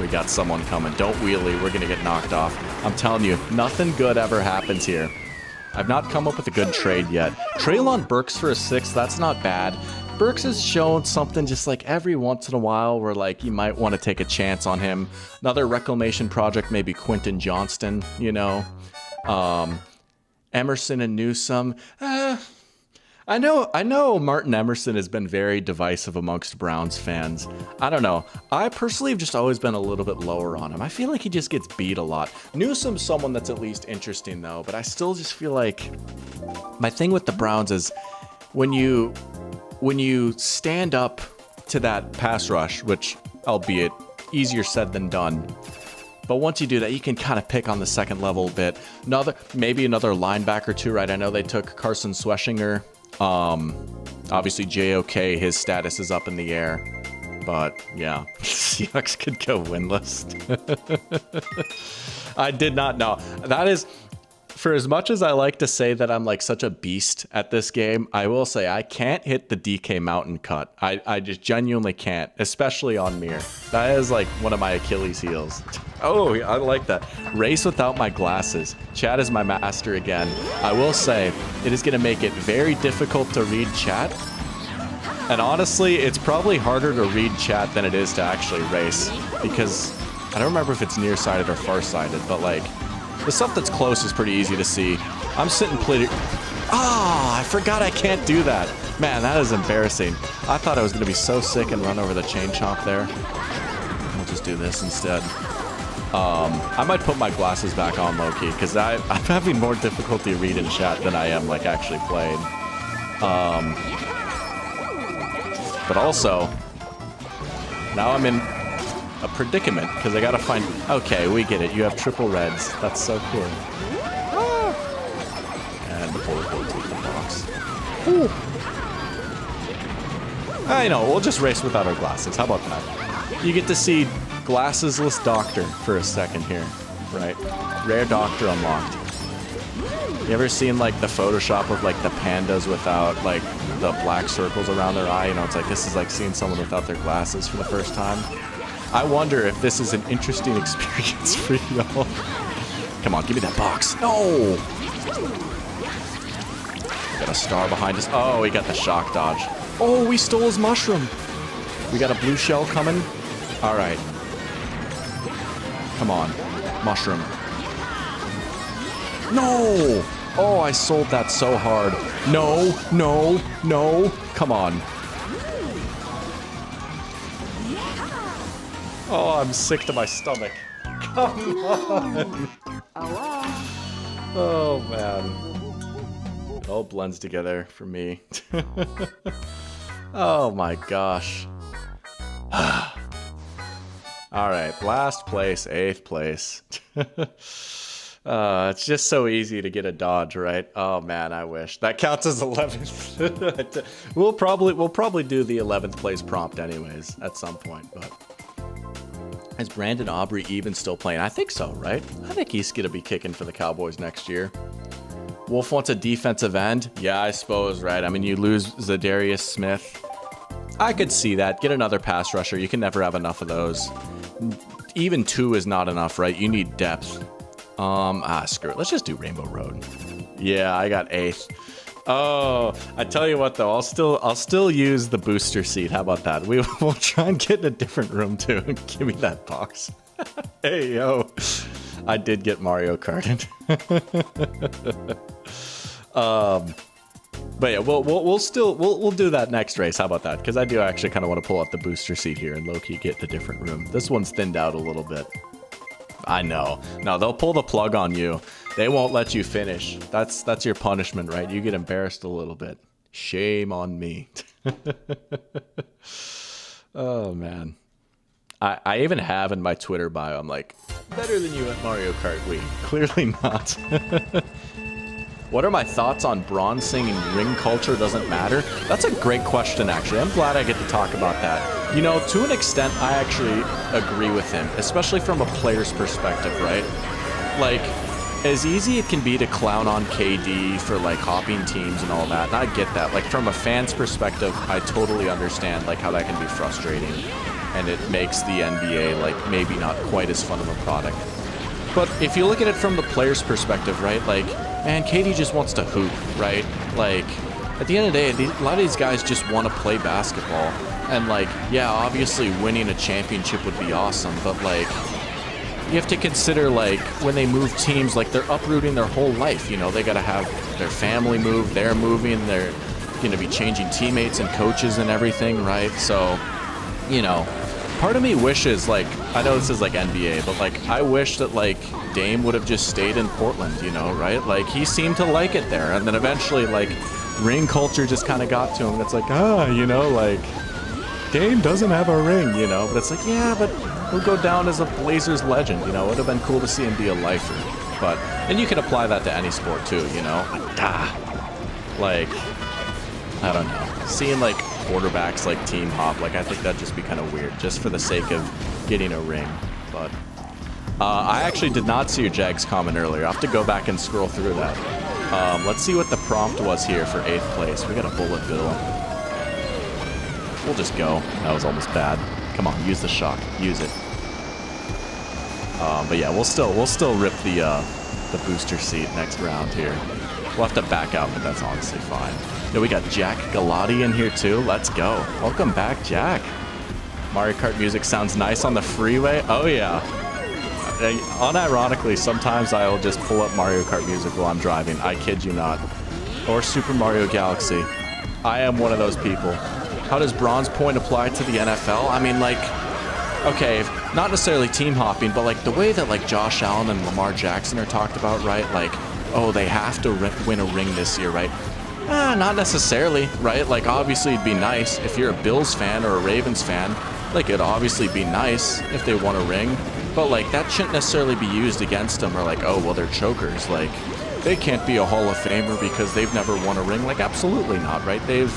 We got someone coming. Don't wheelie. We're going to get knocked off. I'm telling you, nothing good ever happens here. I've not come up with a good trade yet. Treylon Burks for a 6th. That's not bad. Burks has shown something just like every once in a while where like you might want to take a chance on him. Another reclamation project, maybe Quentin Johnston, you know. Emerson and Newsome. I know Martin Emerson has been very divisive amongst Browns fans. I don't know. I personally have just always been a little bit lower on him. I feel like he just gets beat a lot. Newsome's someone that's at least interesting though, but I still just feel like my thing with the Browns is when you stand up to that pass rush, which albeit easier said than done, but once you do that, you can kind of pick on the second level a bit. Maybe another linebacker too, right? I know they took Carson Schweschinger. Obviously JOK, his status is up in the air, but yeah, Seahawks could go winless. I did not know. That is, for as much as I like to say that I'm like such a beast at this game, I will say I can't hit the DK Mountain cut. I just genuinely can't, especially on Mir. That is like one of my Achilles heels. Oh, I like that. Race without my glasses. Chat is my master again. I will say it is going to make it very difficult to read chat. And honestly, it's probably harder to read chat than it is to actually race, because I don't remember if it's nearsighted or farsighted, but like the stuff that's close is pretty easy to see. I'm sitting pretty... Ah, I forgot I can't do that. Man, that is embarrassing. I thought I was going to be so sick and run over the chain chomp there. We'll just do this instead. I might put my glasses back on low-key, because I'm having more difficulty reading chat than I am like actually playing. But also, now I'm in a predicament, because I gotta find... Okay, we get it. You have triple reds. That's so cool. And the bullet will take the box. Ooh. I know, we'll just race without our glasses. How about that? You get to see glassesless Doctor for a second here, right? Rare Doctor unlocked. You ever seen like the Photoshop of like the pandas without like the black circles around their eye? You know, it's like this is like seeing someone without their glasses for the first time. I wonder if this is an interesting experience for y'all. Come on, give me that box. No! Got a star behind us. Oh, we got the shock dodge. Oh, we stole his mushroom. We got a blue shell coming. All right. Come on. Mushroom. No! Oh, I sold that so hard. No, no, no. Come on. Oh, I'm sick to my stomach. Come on. Oh, man. It all blends together for me. Oh, my gosh. All right, last place, 8th place. It's just so easy to get a dodge, right? Oh man, I wish that counts as 11th. we'll probably do the 11th place prompt anyways at some point. But is Brandon Aubrey even still playing? I think so, right? I think he's gonna be kicking for the Cowboys next year. Wolf wants a defensive end. Yeah, I suppose, right? I mean, you lose Zadarius Smith. I could see that. Get another pass rusher. You can never have enough of those. Even 2 is not enough, right? You need depth. Screw it. Let's just do Rainbow Road. Yeah, I got 8th. Oh, I tell you what though, I'll still use the booster seat. How about that? We'll try and get in a different room too. Give me that box. Hey yo, I did get Mario Kart. But yeah, we'll do that next race. How about that? Because I do actually kind of want to pull out the booster seat here and low-key get in a different room. This one's thinned out a little bit. I know. No, they'll pull the plug on you. They won't let you finish. That's your punishment, right? You get embarrassed a little bit. Shame on me. Oh man. I even have in my Twitter bio, I'm like, better than you at Mario Kart Wii. Clearly not. What are my thoughts on bronzing and ring culture doesn't matter? That's a great question, actually. I'm glad I get to talk about that. You know, to an extent, I actually agree with him, especially from a player's perspective, right? Like, as easy it can be to clown on KD for, like, hopping teams and all that, and I get that. Like, from a fan's perspective, I totally understand, like, how that can be frustrating, and it makes the NBA, like, maybe not quite as fun of a product. But if you look at it from the player's perspective, right, like, man, KD just wants to hoop, right? Like, at the end of the day, a lot of these guys just want to play basketball. And, like, yeah, obviously winning a championship would be awesome, but, like, you have to consider, like, when they move teams, like, they're uprooting their whole life, you know? They got to have their family move, they're moving, they're going to be changing teammates and coaches and everything, right? So, you know, part of me wishes, like, I know this is like NBA, but like, I wish that like Dame would have just stayed in Portland, you know, right? Like, he seemed to like it there, and then eventually, like, ring culture just kind of got to him. It's like, you know, like, Dame doesn't have a ring, you know, but it's like, yeah, but he'll go down as a Blazers legend, you know. It would have been cool to see him be a lifer, but, and you can apply that to any sport too, you know. Like, I don't know, seeing like quarterbacks like team hop, like, I think that'd just be kind of weird, just for the sake of getting a ring. But I actually did not see your Jags comment earlier. I'll have to go back and scroll through that. Let's see what the prompt was here for 8th place. We got a bullet bill. We'll just go. That was almost bad. Come on, use the shock. Use it. But yeah, we'll still rip the booster seat next round here. We'll have to back out, but that's honestly fine. Yeah, we got Jack Galati in here too. Let's go. Welcome back, Jack. Mario Kart music sounds nice on the freeway. Oh yeah. Unironically, sometimes I'll just pull up Mario Kart music while I'm driving. I kid you not. Or Super Mario Galaxy. I am one of those people. How does bronze point apply to the NFL? I mean, like, okay, not necessarily team hopping, but like the way that like Josh Allen and Lamar Jackson are talked about, right? Like, oh, they have to win a ring this year, right? Not necessarily, right? Like, obviously it'd be nice if you're a Bills fan or a Ravens fan. Like, it'd obviously be nice if they won a ring, but like that shouldn't necessarily be used against them, or like, oh, well, they're chokers. Like, they can't be a Hall of Famer because they've never won a ring. Like, absolutely not, right? They've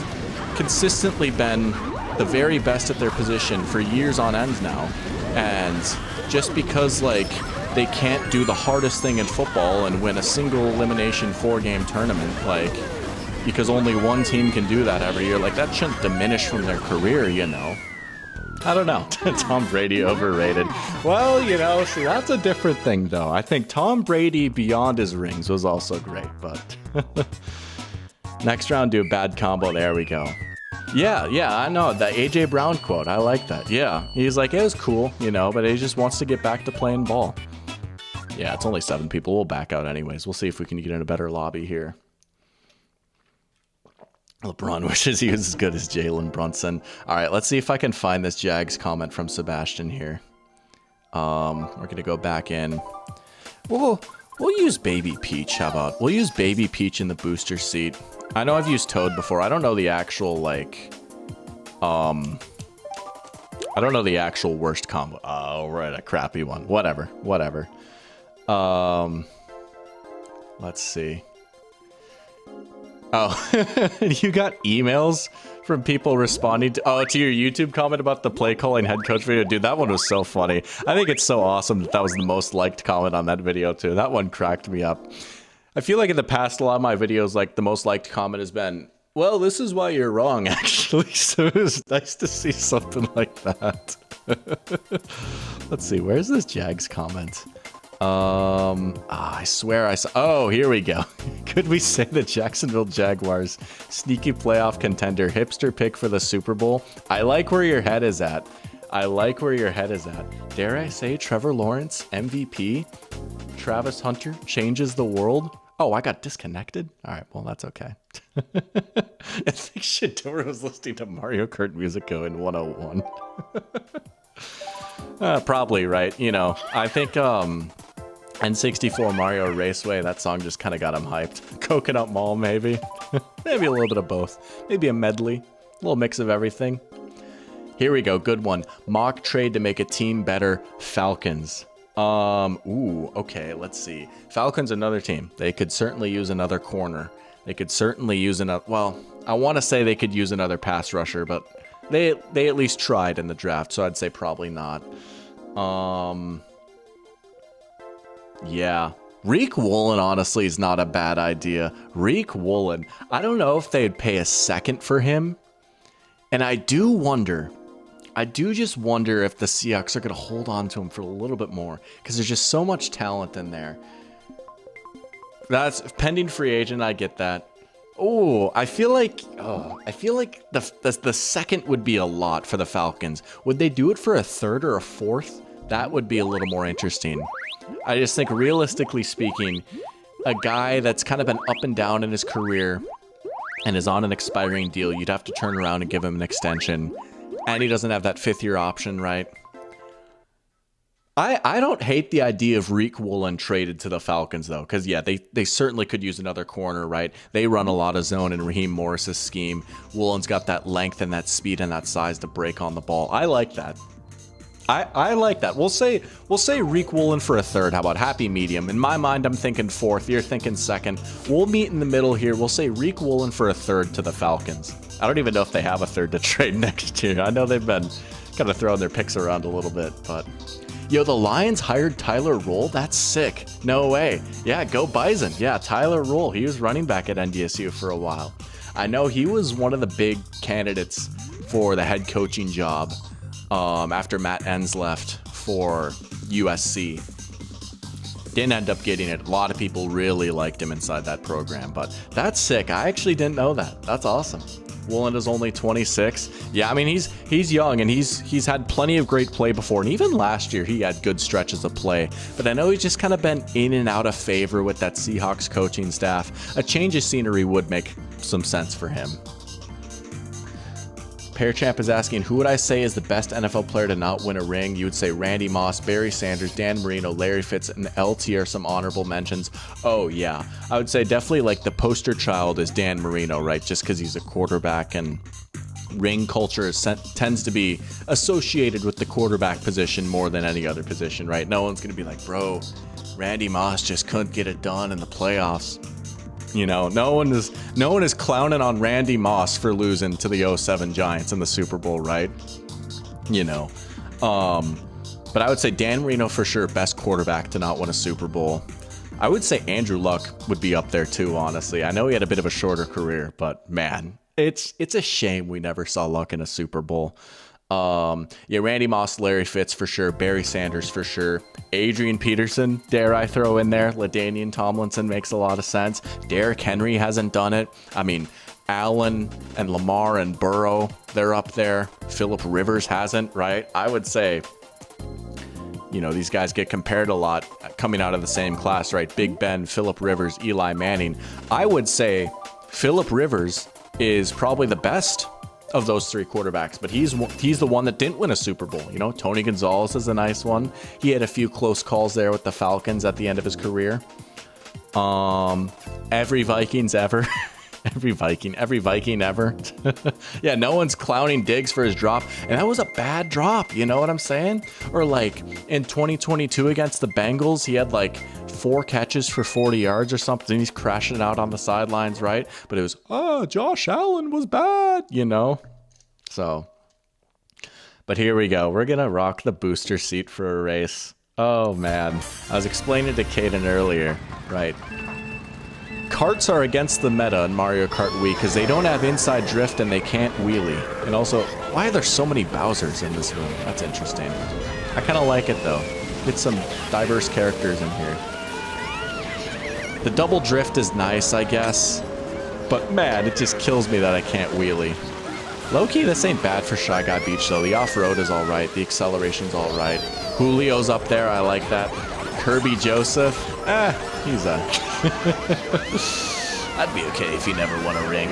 consistently been the very best at their position for years on end now. And just because, like, they can't do the hardest thing in football and win a single elimination 4-game tournament, like, because only one team can do that every year, like, that shouldn't diminish from their career, you know. I don't know. Tom Brady overrated. Well, you know, see, that's a different thing, though. I think Tom Brady beyond his rings was also great, but next round, do a bad combo. There we go. Yeah, I know. The AJ Brown quote. I like that. Yeah. He's like, it was cool, you know, but he just wants to get back to playing ball. Yeah, it's only 7 people. We'll back out anyways. We'll see if we can get in a better lobby here. LeBron wishes he was as good as Jalen Brunson. All right, let's see if I can find this Jags comment from Sebastian here. We're going to go back in. We'll use Baby Peach. How about? We'll use Baby Peach in the booster seat. I know I've used Toad before. I don't know the actual, like, I don't know the actual worst combo. Oh, right, a crappy one. Whatever. Let's see. Oh, you got emails from people responding to your YouTube comment about the play calling head coach video. Dude, that one was so funny. I think it's so awesome that was the most liked comment on that video too. That one cracked me up. I feel like in the past, a lot of my videos, like the most liked comment has been, well, this is why you're wrong, actually. So it was nice to see something like that. Let's see, where's this Jags comment? I swear I saw. Oh, here we go. Could we say the Jacksonville Jaguars sneaky playoff contender, hipster pick for the Super Bowl? I like where your head is at. Dare I say Trevor Lawrence, MVP? Travis Hunter changes the world? Oh, I got disconnected? All right, well, that's okay. I think Shadora was listening to Mario Kart Musico in 101. Probably, right? You know, I think N64 Mario Raceway, that song just kind of got him hyped. Coconut Mall, maybe. Maybe a little bit of both. Maybe a medley. A little mix of everything. Here we go, good one. Mock trade to make a team better, Falcons. Okay, let's see. Falcons, another team. They could certainly use another corner. They could certainly use another, well, I want to say they could use another pass rusher, but they at least tried in the draft, so I'd say probably not. Yeah. Reek Woolen, honestly, is not a bad idea. Reek Woolen. I don't know if they'd pay a second for him. And I do just wonder if the Seahawks are going to hold on to him for a little bit more, because there's just so much talent in there. That's pending free agent. I get that. Oh, I feel like the second would be a lot for the Falcons. Would they do it for a third or a fourth? That would be a little more interesting. I just think, realistically speaking, a guy that's kind of been up and down in his career and is on an expiring deal, you'd have to turn around and give him an extension. And he doesn't have that 5th-year option, right? I don't hate the idea of Reek Woolen traded to the Falcons, though, because, yeah, they certainly could use another corner, right? They run a lot of zone in Raheem Morris's scheme. Woolen's got that length and that speed and that size to break on the ball. I like that. I like that. We'll say Reek Woolen for a third. How about happy medium? In my mind, I'm thinking 4th. You're thinking 2nd. We'll meet in the middle here. We'll say Reek Woolen for a third to the Falcons. I don't even know if they have a third to trade next year. I know they've been kind of throwing their picks around a little bit, but yo, the Lions hired Tyler Roll? That's sick. No way. Yeah, go Bison. Yeah, Tyler Roll. He was running back at NDSU for a while. I know he was one of the big candidates for the head coaching job after Matt Enns left for USC. Didn't end up getting it. A lot of people really liked him inside that program, but that's sick. I actually didn't know that. That's awesome. Woolen is only 26. Yeah, I mean, he's young, and he's had plenty of great play before, and even last year he had good stretches of play. But I know he's just kind of been in and out of favor with that Seahawks coaching staff. A change of scenery would make some sense for him. Pearchamp is asking, who would I say is the best NFL player to not win a ring? You would say Randy Moss, Barry Sanders, Dan Marino, Larry Fitz, and LT are some honorable mentions. Oh, yeah. I would say definitely like the poster child is Dan Marino, right? Just because he's a quarterback, and ring culture tends to be associated with the quarterback position more than any other position, right? No one's going to be like, bro, Randy Moss just couldn't get it done in the playoffs. You know, no one is clowning on Randy Moss for losing to the 07 Giants in the Super Bowl, right? You know, but I would say Dan Marino for sure, best quarterback to not win a Super Bowl. I would say Andrew Luck would be up there too, honestly. I know he had a bit of a shorter career, but man, it's a shame we never saw Luck in a Super Bowl. Yeah, Randy Moss, Larry Fitz for sure, Barry Sanders for sure, Adrian Peterson, dare I throw in there, LaDainian Tomlinson makes a lot of sense, Derrick Henry hasn't done it, I mean, Allen and Lamar and Burrow, they're up there, Phillip Rivers hasn't, right? I would say, you know, these guys get compared a lot coming out of the same class, right? Big Ben, Phillip Rivers, Eli Manning. I would say Phillip Rivers is probably the best of those three quarterbacks, but he's the one that didn't win a Super Bowl. You know, Tony Gonzalez is a nice one. He had a few close calls there with the Falcons at the end of his career. Every Vikings ever. Every Viking ever. Yeah, no one's clowning Diggs for his drop, and that was a bad drop, you know what I'm saying? Or like in 2022 against the Bengals, he had like 4 catches for 40 yards or something. He's crashing it out on the sidelines, right? But it was, Josh Allen was bad, you know? So, but here we go. We're gonna rock the booster seat for a race. Oh man, I was explaining to Caden earlier, right? Karts are against the meta in Mario Kart Wii because they don't have inside drift and they can't wheelie. And also, why are there so many Bowsers in this room? That's interesting. I kind of like it though. Get some diverse characters in here. The double drift is nice, I guess. But man, it just kills me that I can't wheelie. Low-key, this ain't bad for Shy Guy Beach though. The off-road is alright. The acceleration's alright. Julio's up there. I like that. Kirby Joseph. He's a... I'd be okay if he never won a ring.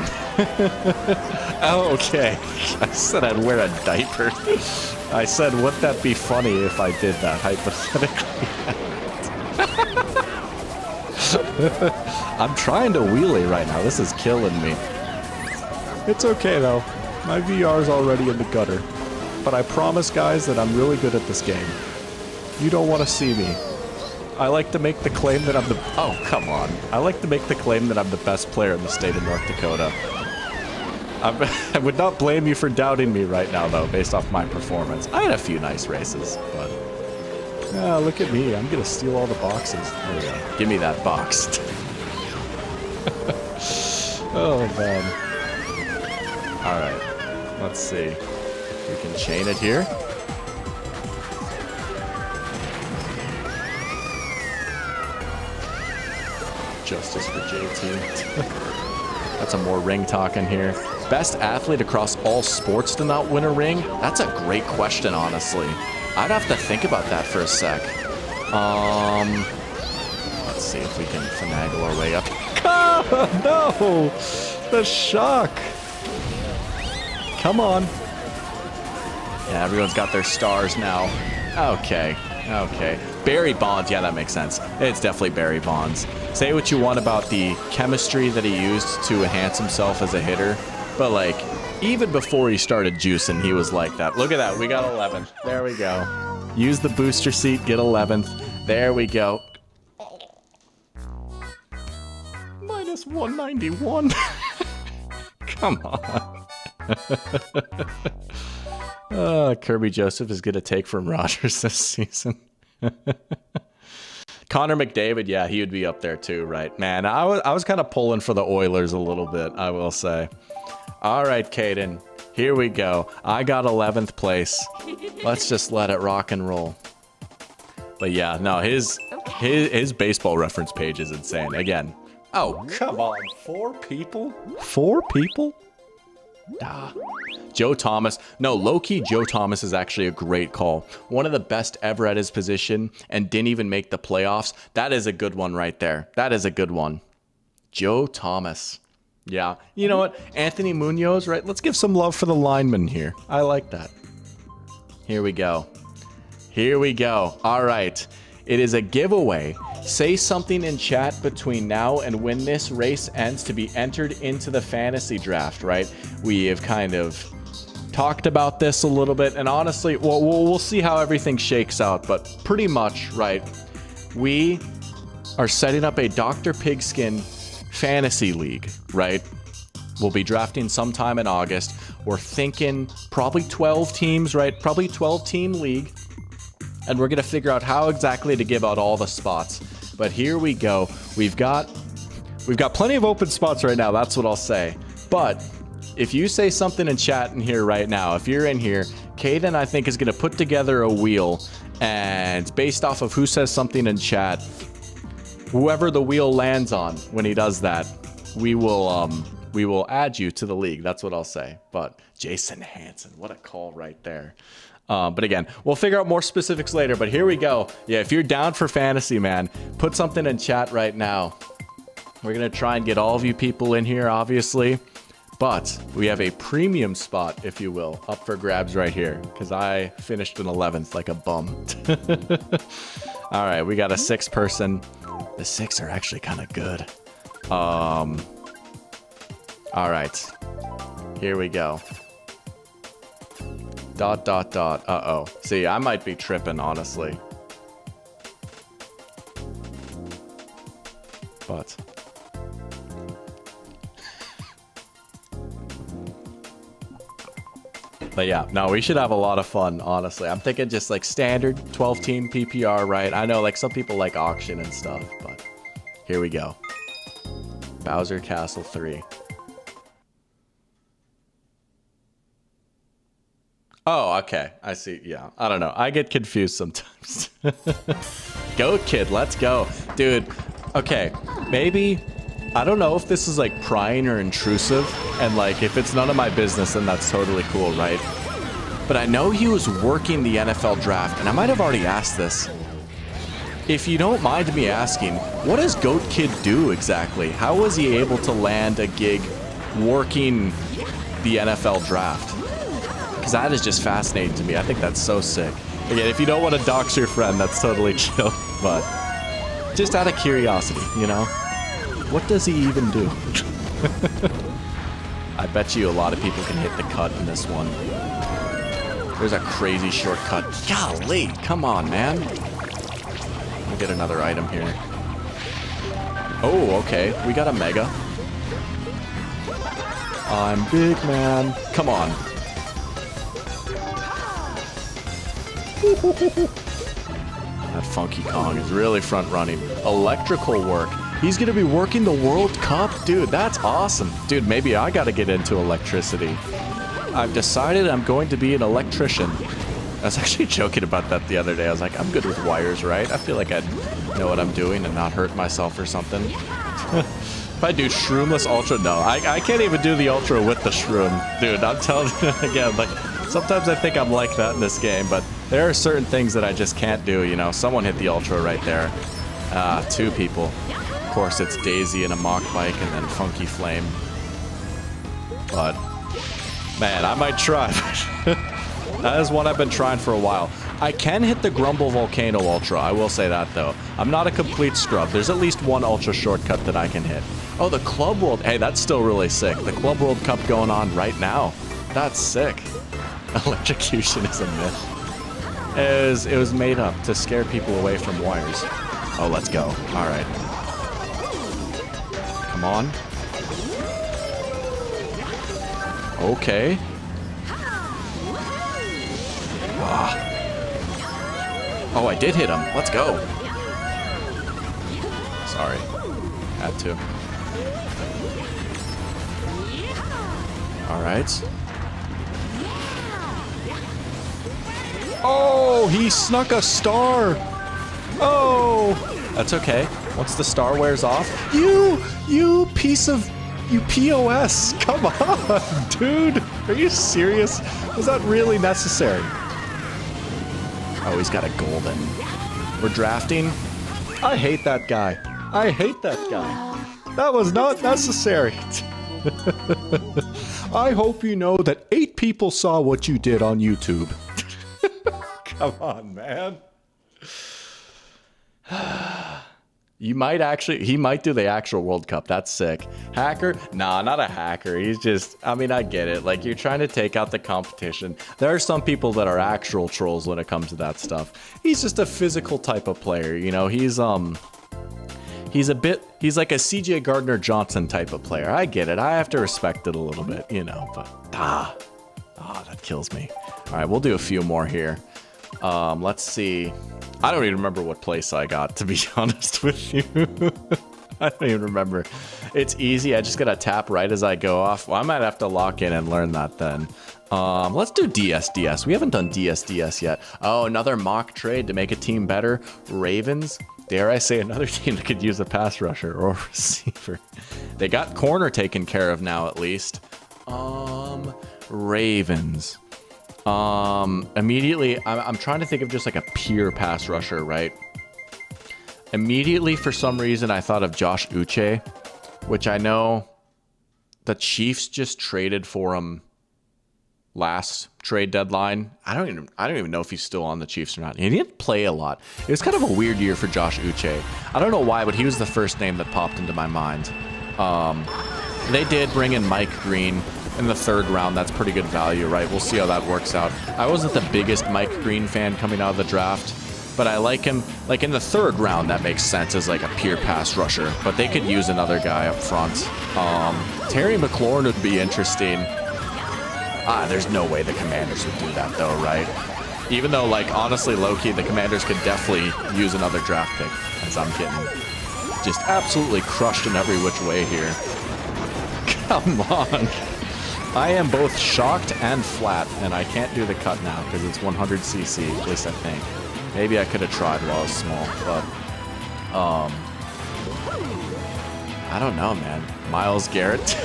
Oh, okay. I said I'd wear a diaper. I said, wouldn't that be funny if I did that, hypothetically? I'm trying to wheelie right now. This is killing me. It's okay, though. My VR's already in the gutter. But I promise, guys, that I'm really good at this game. You don't want to see me. I like to make the claim that I'm the... Oh, come on. I like to make the claim that I'm the best player in the state of North Dakota. I would not blame you for doubting me right now, though, based off my performance. I had a few nice races, but... look at me. I'm going to steal all the boxes. There we go. Give me that box. Oh, man. All right. Let's see. We can chain it here. Justice for JT. That's a more ring talking here. Best athlete across all sports to not win a ring? That's a great question, honestly. I'd have to think about that for a sec. Let's see if we can finagle our way up. Oh, no! The shock! Come on. Yeah, everyone's got their stars now. Okay. Okay. Barry Bonds. Yeah, that makes sense. It's definitely Barry Bonds. Say what you want about the chemistry that he used to enhance himself as a hitter, but like, even before he started juicing, he was like that. Look at that. We got 11th. There we go. Use the booster seat, get 11th. There we go. Minus 191. Come on. Kirby Joseph is going to take from Rodgers this season. Connor McDavid, yeah, he would be up there too, right? Man, I was kind of pulling for the Oilers a little bit, I will say. All right, Caden, here we go. I got 11th place. Let's just let it rock and roll. But yeah, no, his baseball reference page is insane. Again. Oh, come on. 4 people? 4 people? Joe Thomas. No, low-key, Joe Thomas is actually a great call. One of the best ever at his position and didn't even make the playoffs. That is a good one right there. That is a good one. Joe Thomas. Yeah. You know what? Anthony Munoz, right? Let's give some love for the lineman here. I like that. Here we go. Here we go. All right. It is a giveaway. Say something in chat between now and when this race ends to be entered into the fantasy draft, right? We have kind of talked about this a little bit, and honestly, we'll see how everything shakes out, but pretty much, right, we are setting up a Dr. Pigskin fantasy league, right? We'll be drafting sometime in August. We're thinking probably 12 teams, right? Probably 12-team league. And we're going to figure out how exactly to give out all the spots. But here we go. We've got plenty of open spots right now. That's what I'll say. But if you say something in chat in here right now, if you're in here, Caden, I think, is going to put together a wheel, and based off of who says something in chat, whoever the wheel lands on when he does that, we will add you to the league. That's what I'll say. But Jason Hansen, what a call right there. But again, we'll figure out more specifics later. But here we go. Yeah, if you're down for fantasy, man, put something in chat right now. We're going to try and get all of you people in here, obviously. But we have a premium spot, if you will, up for grabs right here. Because I finished in 11th like a bum. All right, we got a 6-person. The 6 are actually kind of good. All right. Here we go. ... Uh-oh. See, I might be tripping, honestly. But yeah, no, we should have a lot of fun, honestly. I'm thinking just like standard 12-team PPR, right? I know like some people like auction and stuff, but here we go. Bowser Castle 3. Oh, okay. I see. Yeah. I don't know. I get confused sometimes. Goat Kid, let's go. Dude, okay. Maybe, I don't know if this is like prying or intrusive. And like, if it's none of my business, then that's totally cool, right? But I know he was working the NFL draft, and I might have already asked this. If you don't mind me asking, what does Goat Kid do exactly? How was he able to land a gig working the NFL draft? Because that is just fascinating to me. I think that's so sick. Again, if you don't want to dox your friend, that's totally chill. But just out of curiosity, you know? What does he even do? I bet you a lot of people can hit the cut in this one. There's a crazy shortcut. Golly, come on, man. We'll get another item here. Oh, okay. We got a mega. I'm big, man. Come on. That Funky Kong is really front running. Electrical work. He's going to be working the World Cup? Dude, that's awesome. Dude, maybe I got to get into electricity. I've decided I'm going to be an electrician. I was actually joking about that the other day. I was like, I'm good with wires, right? I feel like I'd know what I'm doing and not hurt myself or something. If I do shroomless ultra, no. I can't even do the ultra with the shroom. Dude, I'm telling you, again, like, sometimes I think I'm like that in this game, but there are certain things that I just can't do, you know. Someone hit the ultra right there. 2 people. Of course, it's Daisy and a mock bike and then Funky Flame. But, man, I might try. That is one I've been trying for a while. I can hit the Grumble Volcano Ultra, I will say that, though. I'm not a complete scrub. There's at least one Ultra shortcut that I can hit. Oh, the Club World. Hey, that's still really sick. The Club World Cup going on right now. That's sick. Electrocution is a myth. It was made up to scare people away from wires. Oh, let's go. All right. Come on. Okay. Ah. Oh, I did hit him. Let's go. Sorry. Had to. All right. Oh, he snuck a star. Oh, that's okay. Once the star wears off, you piece of, you POS. Come on, dude. Are you serious? Was that really necessary? Oh, he's got a golden. We're drafting. I hate that guy. I hate that guy. That was not necessary. I hope you know that 8 people saw what you did on YouTube. Come on, man. He might do the actual World Cup. That's sick. Hacker? Nah, not a hacker. He's just, I mean, I get it. Like, you're trying to take out the competition. There are some people that are actual trolls when it comes to that stuff. He's just a physical type of player, you know? He's like a CJ Gardner-Johnson type of player. I get it. I have to respect it a little bit, you know, but, that kills me. All right, we'll do a few more here. Let's see. I don't even remember what place I got, to be honest with you. I don't even remember. It's easy. I just gotta tap right as I go off. Well, I might have to lock in and learn that then. Let's do DSDS. We haven't done DSDS yet. Oh, another mock trade to make a team better. Ravens. Dare I say another team that could use a pass rusher or a receiver. They got corner taken care of now, at least. Ravens. Immediately, I'm trying to think of just like a pure pass rusher, right? Immediately, for some reason, I thought of Josh Uche, which I know the Chiefs just traded for him last trade deadline. I don't even know if he's still on the Chiefs or not. He didn't play a lot. It was kind of a weird year for Josh Uche. I don't know why, but he was the first name that popped into my mind. They did bring in Mike Green in the 3rd round. That's pretty good value, right? We'll see how that works out. I wasn't the biggest Mike Green fan coming out of the draft, but I like him. Like in the 3rd round, that makes sense as like a pure pass rusher, but they could use another guy up front. Terry McLaurin would be interesting. There's no way the Commanders would do that though, right? Even though, like, honestly, low-key, the Commanders could definitely use another draft pick, as I'm getting just absolutely crushed in every which way here. Come on. I am both shocked and flat, and I can't do the cut now because it's 100cc, at least I think. Maybe I could have tried while I was small, but I don't know, man. Myles Garrett.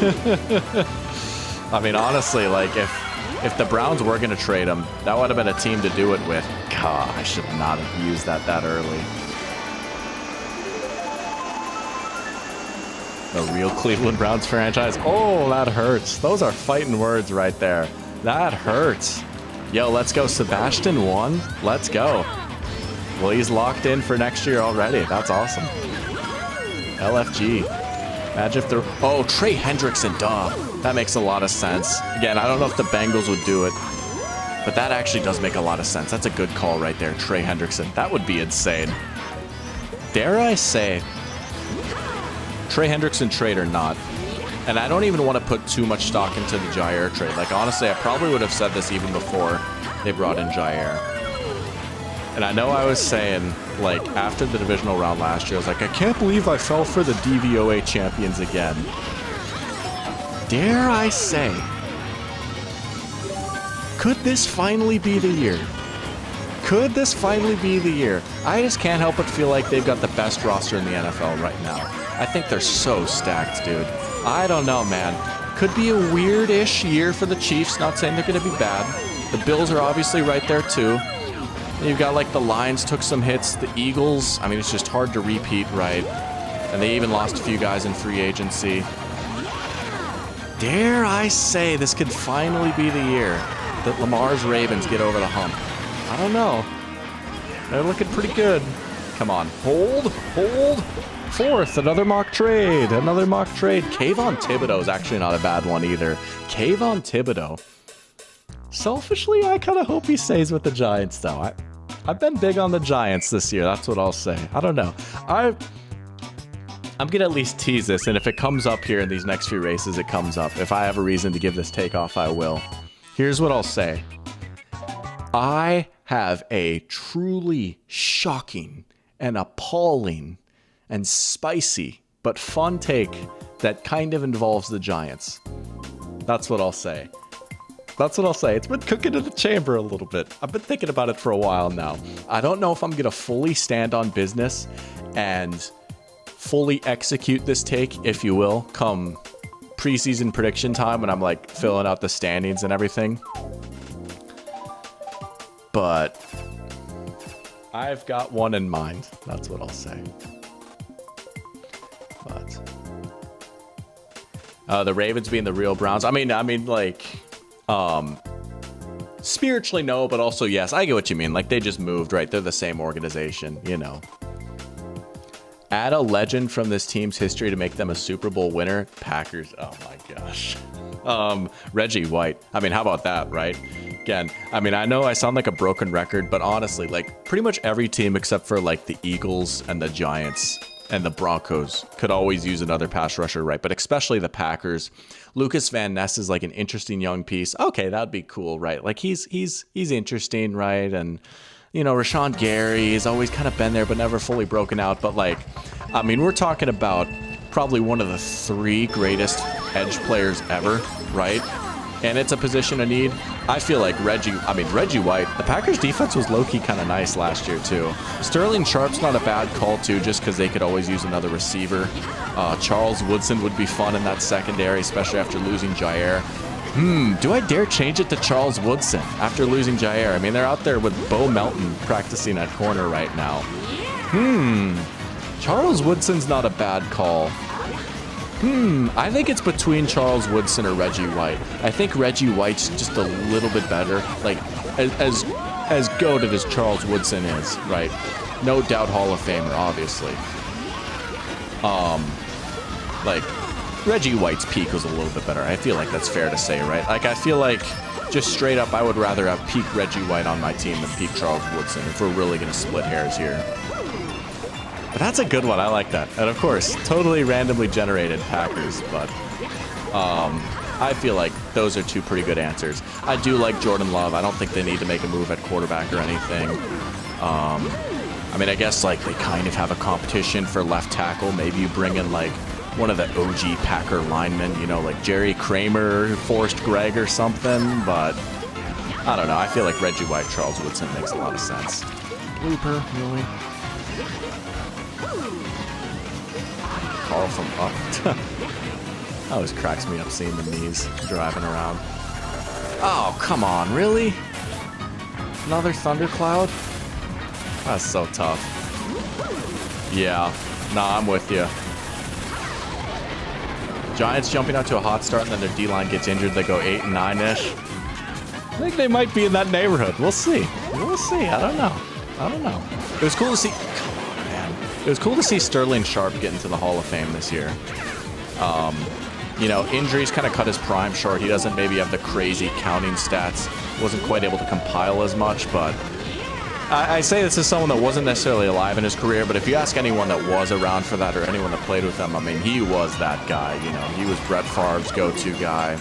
I mean, honestly, like, if the Browns were going to trade him, that would have been a team to do it with. God, I should not have used that early. The real Cleveland Browns franchise. Oh, that hurts. Those are fighting words right there. That hurts. Yo, let's go. Sebastian 1. Let's go. Well, he's locked in for next year already. That's awesome. LFG. Imagine if they're... Oh, Trey Hendrickson, duh. That makes a lot of sense. Again, I don't know if the Bengals would do it, but that actually does make a lot of sense. That's a good call right there, Trey Hendrickson. That would be insane. Dare I say, Trey Hendrickson trade or not, and I don't even want to put too much stock into the Jair trade. Like, honestly, I probably would have said this even before they brought in Jair. And I know I was saying, like, after the divisional round last year, I was like, I can't believe I fell for the DVOA champions again. Dare I say, could this finally be the year? Could this finally be the year? I just can't help but feel like they've got the best roster in the NFL right now. I think they're so stacked, dude. I don't know, man. Could be a weird-ish year for the Chiefs. Not saying they're going to be bad. The Bills are obviously right there, too. You've got, like, the Lions took some hits. The Eagles, I mean, it's just hard to repeat, right? And they even lost a few guys in free agency. Dare I say this could finally be the year that Lamar's Ravens get over the hump. I don't know. They're looking pretty good. Come on. Hold. 4th. Another mock trade. Kayvon Thibodeau is actually not a bad one either. Kayvon Thibodeau. Selfishly, I kind of hope he stays with the Giants, though. I've been big on the Giants this year. That's what I'll say. I don't know. I'm going to at least tease this, and if it comes up here in these next few races, it comes up. If I have a reason to give this takeoff, I will. Here's what I'll say. I have a truly shocking and appalling and spicy but fun take that kind of involves the Giants. That's what I'll say. It's been cooking in the chamber a little bit. I've been thinking about it for a while now. I don't know if I'm going to fully stand on business and fully execute this take, if you will, come preseason prediction time when I'm like filling out the standings and everything. But I've got one in mind. That's what I'll say. But the Ravens being the real Browns. I mean, like, spiritually no, but also yes. I get what you mean. Like, they just moved, right? They're the same organization, you know. Add a legend from this team's history to make them a Super Bowl winner. Packers. Oh my gosh. Reggie White. I mean, how about that, right? Again, I mean, I know I sound like a broken record, but honestly, like, pretty much every team except for like the Eagles and the Giants and the Broncos could always use another pass rusher, right? But especially the Packers. Lucas Van Ness is like an interesting young piece. Okay, that'd be cool, right? Like, he's interesting, right? And you know, Rashawn Gary has always kind of been there, but never fully broken out. But like, I mean, we're talking about probably one of the 3 greatest edge players ever, right? and it's a position of need. I feel like Reggie White, the Packers defense was low-key kind of nice last year too. Sterling Sharp's not a bad call too, just because they could always use another receiver. Charles Woodson would be fun in that secondary, especially after losing Jair. Do I dare change it to Charles Woodson after losing Jair? I mean, they're out there with Bo Melton practicing at corner right now. Charles Woodson's not a bad call. I think it's between Charles Woodson or Reggie White. I think Reggie White's just a little bit better. Like, as goated as Charles Woodson is, right? No doubt Hall of Famer, obviously. Like, Reggie White's peak was a little bit better. I feel like that's fair to say, right? Like, I feel like, just straight up, I would rather have peak Reggie White on my team than peak Charles Woodson, if we're really going to split hairs here. But that's a good one. I like that. And of course, totally randomly generated Packers, but I feel like those are two pretty good answers. I do like Jordan Love. I don't think they need to make a move at quarterback or anything. I mean, I guess like they kind of have a competition for left tackle. Maybe you bring in like one of the OG Packer linemen, you know, like Jerry Kramer, Forrest Gregg or something, but I don't know. I feel like Reggie White, Charles Woodson makes a lot of sense. Blooper, really? Call from up. Always cracks me up seeing the knees driving around. Oh, come on, really? Another thundercloud? That's so tough. Yeah, nah, I'm with you. Giants jumping out to a hot start and then their D-line gets injured. They go 8 and 9-ish. I think they might be in that neighborhood. We'll see. We'll see. I don't know. It was cool to see. It was cool to see Sterling Sharp get into the Hall of Fame this year. You know, injuries kind of cut his prime short. He doesn't maybe have the crazy counting stats. Wasn't quite able to compile as much, but I say this as someone that wasn't necessarily alive in his career, but if you ask anyone that was around for that or anyone that played with him, I mean, he was that guy. You know, he was Brett Favre's go-to guy.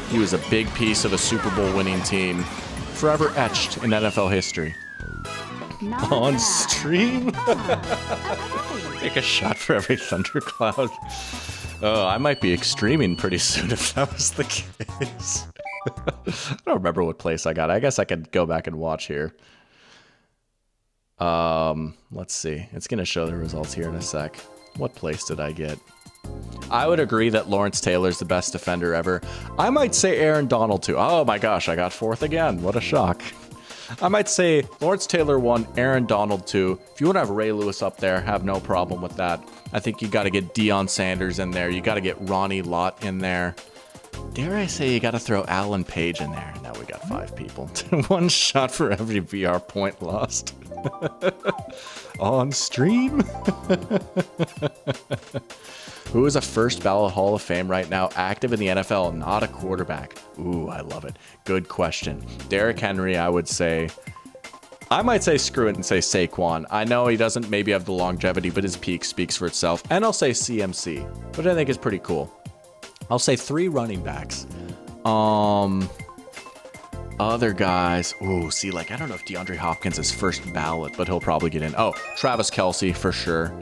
He was a big piece of a Super Bowl winning team, forever etched in NFL history. On stream? Take a shot for every thundercloud. Oh, I might be extreming pretty soon if that was the case. I don't remember what place I got. I guess I could go back and watch here. Let's see. It's going to show the results here in a sec. What place did I get? I would agree that Lawrence Taylor's the best defender ever. I might say Aaron Donald too. Oh my gosh, I got fourth again. What a shock. I might say Lawrence Taylor 1, Aaron Donald 2. If you want to have Ray Lewis up there, have no problem with that. I think you got to get Deion Sanders in there. You got to get Ronnie Lott in there. Dare I say you got to throw Alan Page in there. Now we got 5 people. 1 shot for every VR point lost. On stream? Who is a first ballot Hall of Fame right now, active in the NFL, not a quarterback? Ooh, I love it. Good question. Derrick Henry, I would say. I might say screw it and say Saquon. I know he doesn't maybe have the longevity, but his peak speaks for itself. And I'll say CMC, which I think is pretty cool. I'll say 3 running backs. Other guys. Ooh, see, like, I don't know if DeAndre Hopkins is first ballot, but he'll probably get in. Oh, Travis Kelce for sure.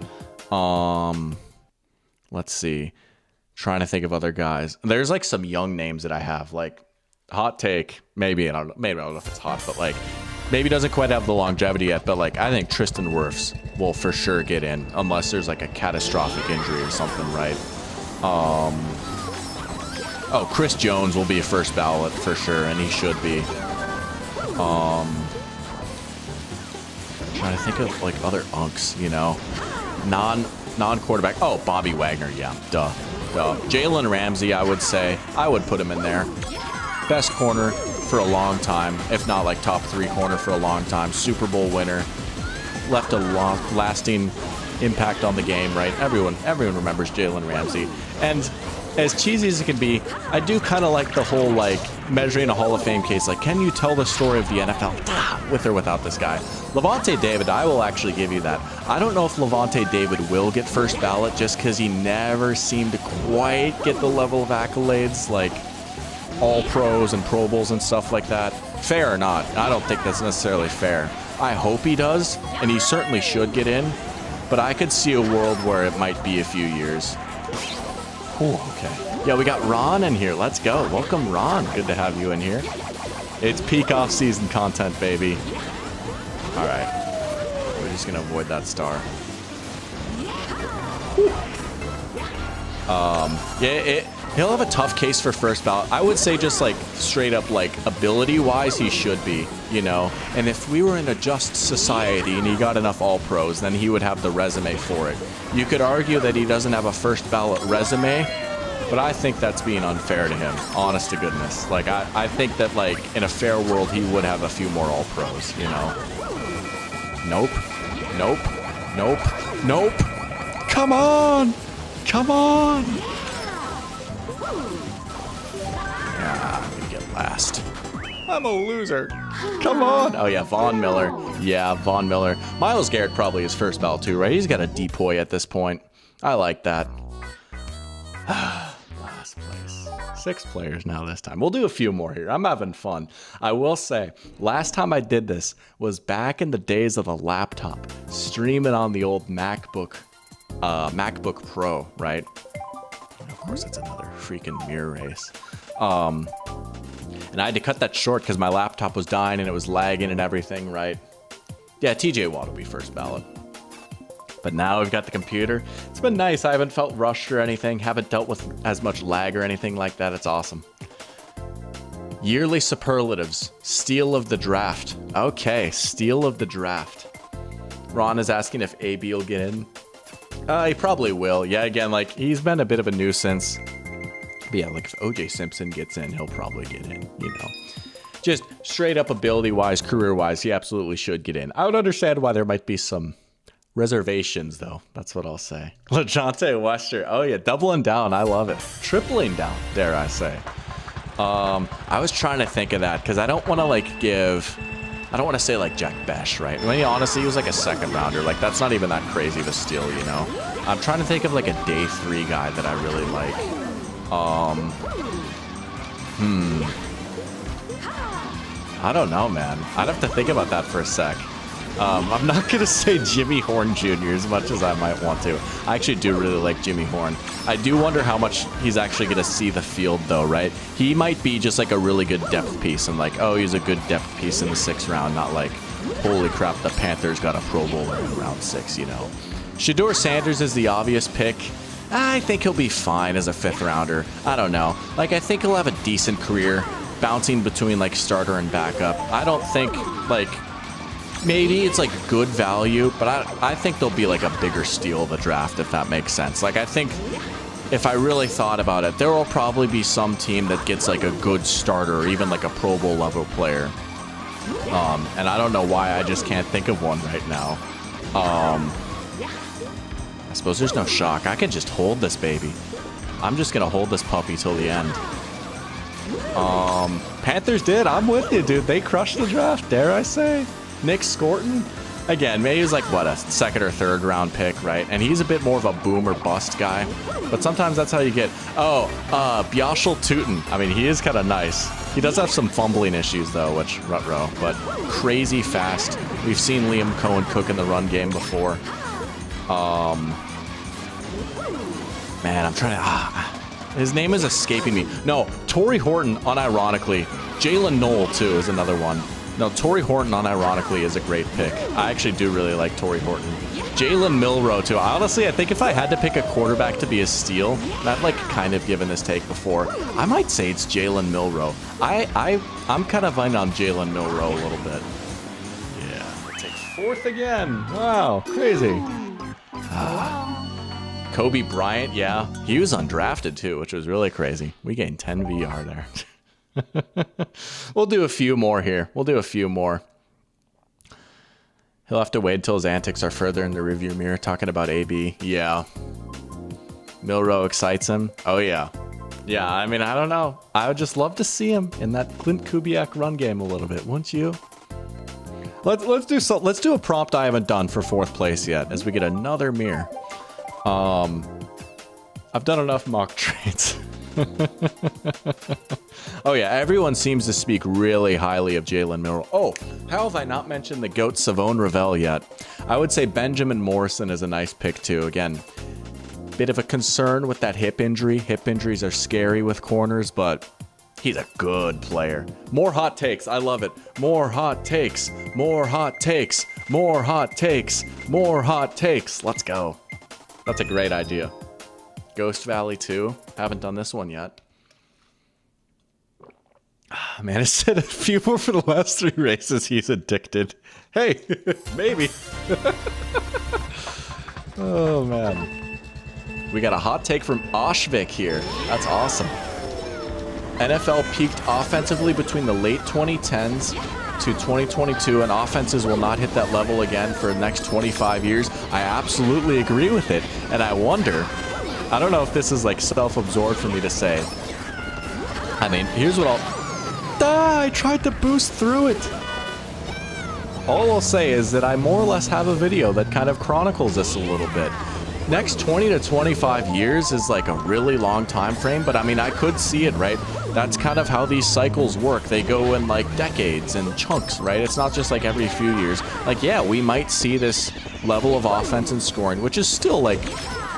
Let's see. Trying to think of other guys. There's like some young names that I have. Like, hot take. Maybe I don't know if it's hot, but like, maybe doesn't quite have the longevity yet. But like, I think Tristan Wirfs will for sure get in, unless there's like a catastrophic injury or something, right? Oh, Chris Jones will be a first ballot for sure, and he should be. Trying to think of like other unks, you know, non-quarterback. Oh, Bobby Wagner, yeah, duh. Jalen Ramsey, I would say. I would put him in there. Best corner for a long time, if not like top 3 corner for a long time. Super Bowl winner. Left a lasting impact on the game, right? Everyone remembers Jalen Ramsey. And as cheesy as it can be, I do kind of like the whole like measuring a Hall of Fame case. Like, can you tell the story of the NFL with or without this guy? Levante David, I will actually give you that. I don't know if Levante David will get first ballot just because he never seemed to quite get the level of accolades like all pros and Pro Bowls and stuff like that. Fair or not, I don't think that's necessarily fair. I hope he does, and he certainly should get in, but I could see a world where it might be a few years. Oh, okay. Yeah, we got Ron in here. Let's go. Welcome, Ron. Good to have you in here. It's peak off-season content, baby. All right. We're just going to avoid that star. He'll have a tough case for first ballot. I would say just like straight up like ability-wise, he should be, you know. And if we were in a just society and he got enough all-pros, then he would have the resume for it. You could argue that he doesn't have a first ballot resume, but I think that's being unfair to him, honest to goodness. Like, I think that, like, in a fair world, he would have a few more all-pros, you know? Nope. Nope. Nope. Nope. Come on! Come on! Yeah, I'm gonna get last. I'm a loser. Come on! Oh, yeah, Von Miller. Yeah, Von Miller. Myles Garrett probably is first ballot, too, right? He's got a depoy at this point. I like that. Last place. 6 players now this time. We'll do a few more here. I'm having fun. I will say, last time I did this was back in the days of a laptop, streaming on the old MacBook Pro, right? And of course, it's another freaking mirror race. And I had to cut that short because my laptop was dying and it was lagging and everything, right? Yeah, TJ Watt will be first ballot. But now we've got the computer. It's been nice. I haven't felt rushed or anything. Haven't dealt with as much lag or anything like that. It's awesome. Yearly superlatives. Steal of the draft. Okay, steal of the draft. Ron is asking if AB will get in. He probably will. Yeah, again, like, he's been a bit of a nuisance. But yeah, like, if OJ Simpson gets in, he'll probably get in, you know. Just straight up ability-wise, career-wise, he absolutely should get in. I would understand why there might be some reservations, though. That's what I'll say. LeJohntay Wester. Oh, yeah. Doubling down. I love it. Tripling down, dare I say. I was trying to think of that because I don't want to, like, I don't want to say, like, Jack Besh, right? I mean, honestly, he was, like, a second rounder. Like, that's not even that crazy of a steal, you know? I'm trying to think of, like, a day 3 guy that I really like. I don't know, man. I'd have to think about that for a sec. I'm not going to say Jimmy Horn Jr. as much as I might want to. I actually do really like Jimmy Horn. I do wonder how much he's actually going to see the field, though, right? He might be just like a really good depth piece and like, oh, he's a good depth piece in the 6th round, not like, holy crap, the Panthers got a Pro Bowler in round 6, you know? Shedeur Sanders is the obvious pick. I think he'll be fine as a 5th rounder. I don't know. Like, I think he'll have a decent career bouncing between like starter and backup. I don't think like... Maybe it's like good value, but I think there'll be like a bigger steal of the draft, if that makes sense. Like, I think if I really thought about it, there will probably be some team that gets like a good starter or even like a Pro Bowl level player. And I don't know why I just can't think of one right now. I suppose there's no shock. I can just hold this baby. I'm just going to hold this puppy till the end. Panthers did. I'm with you, dude. They crushed the draft, dare I say. Nick Scorton, again, maybe he's like, what, a 2nd or 3rd round pick, right? And he's a bit more of a boom or bust guy. But sometimes that's how you get, Bjashel Tootin. I mean, he is kind of nice. He does have some fumbling issues, though, which, ruh-roh, but crazy fast. We've seen Liam Cohen cook in the run game before. Man, I'm trying to, his name is escaping me. No, Torrey Horton, unironically. Jalen Knoll, too, is another one. No, Torrey Horton, unironically, is a great pick. I actually do really like Torrey Horton. Jalen Milroe, too. Honestly, I think if I had to pick a quarterback to be a steal, I've like kind of given this take before, I might say it's Jalen Milroe. I'm kind of in on Jalen Milroe a little bit. Yeah, take 4th again. Wow, crazy. Kobe Bryant, yeah. He was undrafted, too, which was really crazy. We gained 10 VR there. We'll do a few more here. We'll do a few more. He'll have to wait until his antics are further in the rearview mirror. Talking about AB. Yeah. Milroe excites him. Oh, yeah. Yeah, I mean, I don't know. I would just love to see him in that Clint Kubiak run game a little bit, wouldn't you? Let's do a prompt I haven't done for 4th place yet as we get another mirror. I've done enough mock trades. Oh yeah, everyone seems to speak really highly of Jalen Milroe. Oh, how have I not mentioned the GOAT Savone Ravel yet? I would say Benjamin Morrison is a nice pick too. Again, Bit of a concern with that hip injury. Hip injuries are scary with corners, but he's a good player. More hot takes. I love it. More hot takes. More hot takes. More hot takes. More hot takes. Let's go. That's a great idea. Ghost Valley 2. Haven't done this one yet. Man, it said a few more for the last 3 races. He's addicted. Hey, maybe. Oh, man. We got a hot take from Oshvik here. That's awesome. NFL peaked offensively between the late 2010s to 2022, and offenses will not hit that level again for the next 25 years. I absolutely agree with it. And I wonder, I don't know if this is like self-absorbed for me to say. I mean, here's what I tried to boost through it. All I'll say is that I more or less have a video that kind of chronicles this a little bit. Next 20 to 25 years is like a really long time frame, but I mean, I could see it, right? That's kind of how these cycles work. They go in like decades and chunks, right? It's not just like every few years. Like, yeah, we might see this level of offense and scoring, which is still like,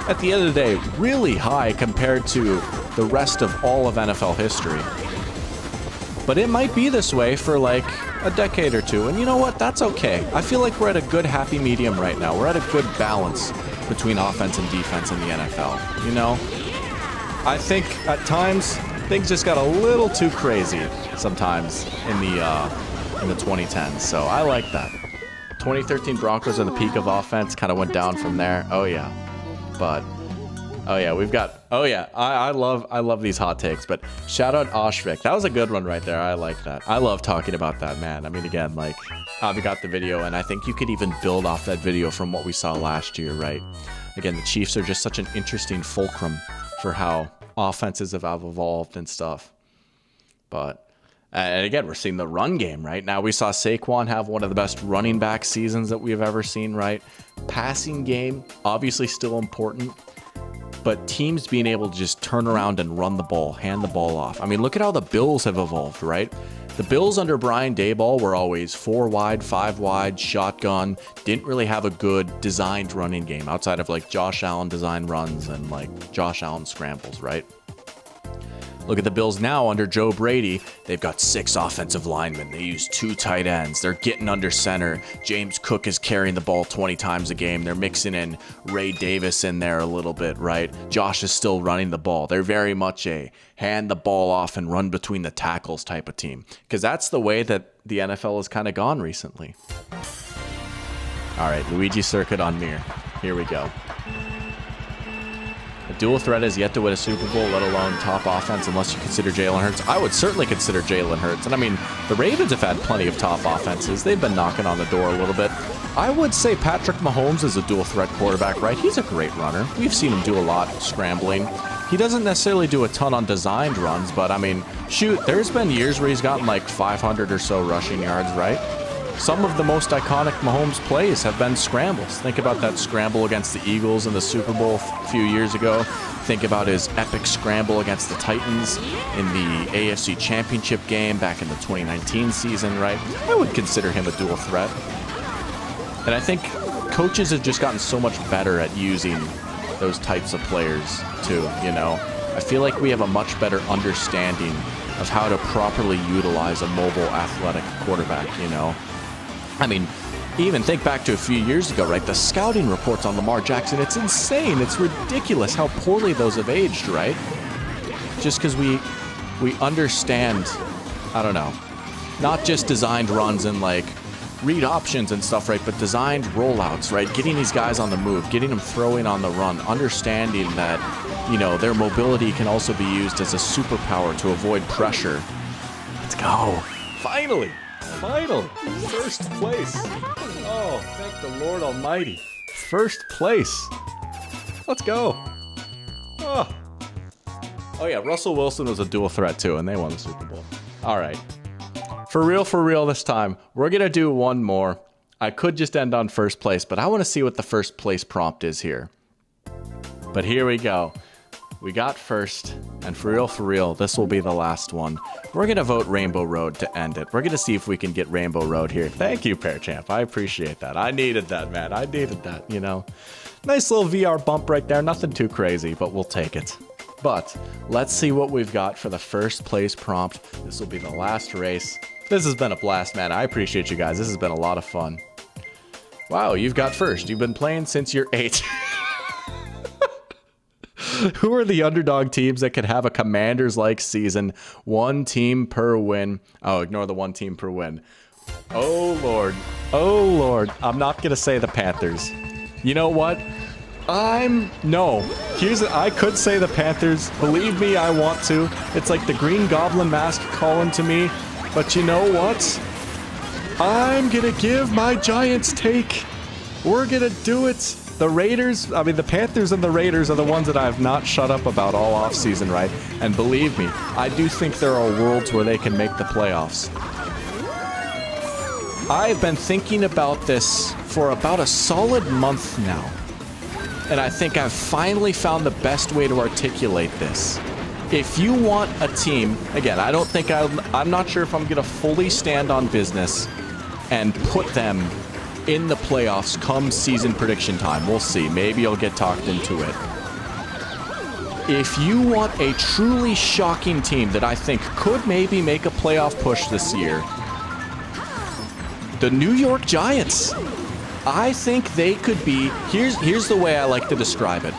at the end of the day, really high compared to the rest of all of NFL history. But it might be this way for like a decade or two. And you know what? That's okay. I feel like we're at a good happy medium right now. We're at a good balance between offense and defense in the NFL. You know? I think at times things just got a little too crazy sometimes in the 2010s. So I like that. 2013 Broncos are the peak of offense, kind of went down from there. Oh yeah. But oh yeah, we've got, oh yeah, I love these hot takes, but shout out Oshvik. That was a good one right there. I like that. I love talking about that, man. I mean, again, like, we got the video, and I think you could even build off that video from what we saw last year, right? Again, the Chiefs are just such an interesting fulcrum for how offenses have evolved and stuff. But, and again, we're seeing the run game, right? Now we saw Saquon have one of the best running back seasons that we've ever seen, right? Passing game, obviously still important, but teams being able to just turn around and run the ball, hand the ball off. I mean, look at how the Bills have evolved, right? The Bills under Brian Daboll were always 4 wide, 5 wide, shotgun, didn't really have a good designed running game outside of like Josh Allen designed runs and like Josh Allen scrambles, right? Look at the Bills now under Joe Brady. They've got 6 offensive linemen. They use 2 tight ends. They're getting under center. James Cook is carrying the ball 20 times a game. They're mixing in Ray Davis in there a little bit, right? Josh is still running the ball. They're very much a hand the ball off and run between the tackles type of team, because that's the way that the NFL has kind of gone recently. All right, Luigi Circuit on Mir. Here we go. A dual threat has yet to win a Super Bowl, let alone top offense, unless you consider Jalen Hurts. I would certainly consider Jalen Hurts. And I mean, the Ravens have had plenty of top offenses. They've been knocking on the door a little bit. I would say Patrick Mahomes is a dual threat quarterback, right? He's a great runner. We've seen him do a lot scrambling. He doesn't necessarily do a ton on designed runs, but I mean, shoot, there's been years where he's gotten like 500 or so rushing yards, right? Some of the most iconic Mahomes plays have been scrambles. Think about that scramble against the Eagles in the Super Bowl a few years ago. Think about his epic scramble against the Titans in the AFC Championship game back in the 2019 season, right? I would consider him a dual threat. And I think coaches have just gotten so much better at using those types of players too, you know? I feel like we have a much better understanding of how to properly utilize a mobile athletic quarterback, you know? I mean, even think back to a few years ago, right? The scouting reports on Lamar Jackson, it's insane. It's ridiculous how poorly those have aged, right? Just because we understand, I don't know, not just designed runs and like read options and stuff, right? But designed rollouts, right? Getting these guys on the move, getting them throwing on the run, understanding that, you know, their mobility can also be used as a superpower to avoid pressure. Let's go. Finally. First place. Oh, thank the Lord Almighty. First place. Let's go. Oh yeah, Russell Wilson was a dual threat too, and they won the Super Bowl. All right. For real this time, we're going to do one more. I could just end on first place, but I want to see what the first place prompt is here. But here we go. we got first, and for real, this will be the last one. We're going to vote Rainbow Road to end it. We're going to see if we can get Rainbow Road here. Thank you, Pear Champ. I appreciate that. I needed that, man. I needed that, you know. Nice little VR bump right there. Nothing too crazy, but we'll take it. But let's see what we've got for the first place prompt. This will be the last race. This has been a blast, man. I appreciate you guys. This has been a lot of fun. Wow, you've got first. You've been playing since you're 8. Who are the underdog teams that could have a Commanders-like season? 1 team per win. Oh, ignore the 1 team per win. Oh, Lord. Oh, Lord. I'm not going to say the Panthers. You know what? No. I could say the Panthers. Believe me, I want to. It's like the Green Goblin mask calling to me. But you know what? I'm going to give my Giants take. We're going to do it. The Panthers and the Raiders are the ones that I have not shut up about all offseason, right? And believe me, I do think there are worlds where they can make the playoffs. I've been thinking about this for about a solid month now. And I think I've finally found the best way to articulate this. If you want a team, again, I'm not sure if I'm going to fully stand on business and put them in the playoffs come season prediction time. We'll see. Maybe I'll get talked into it. If you want a truly shocking team that I think could maybe make a playoff push this year, the New York Giants. I think they could be, here's the way I like to describe it.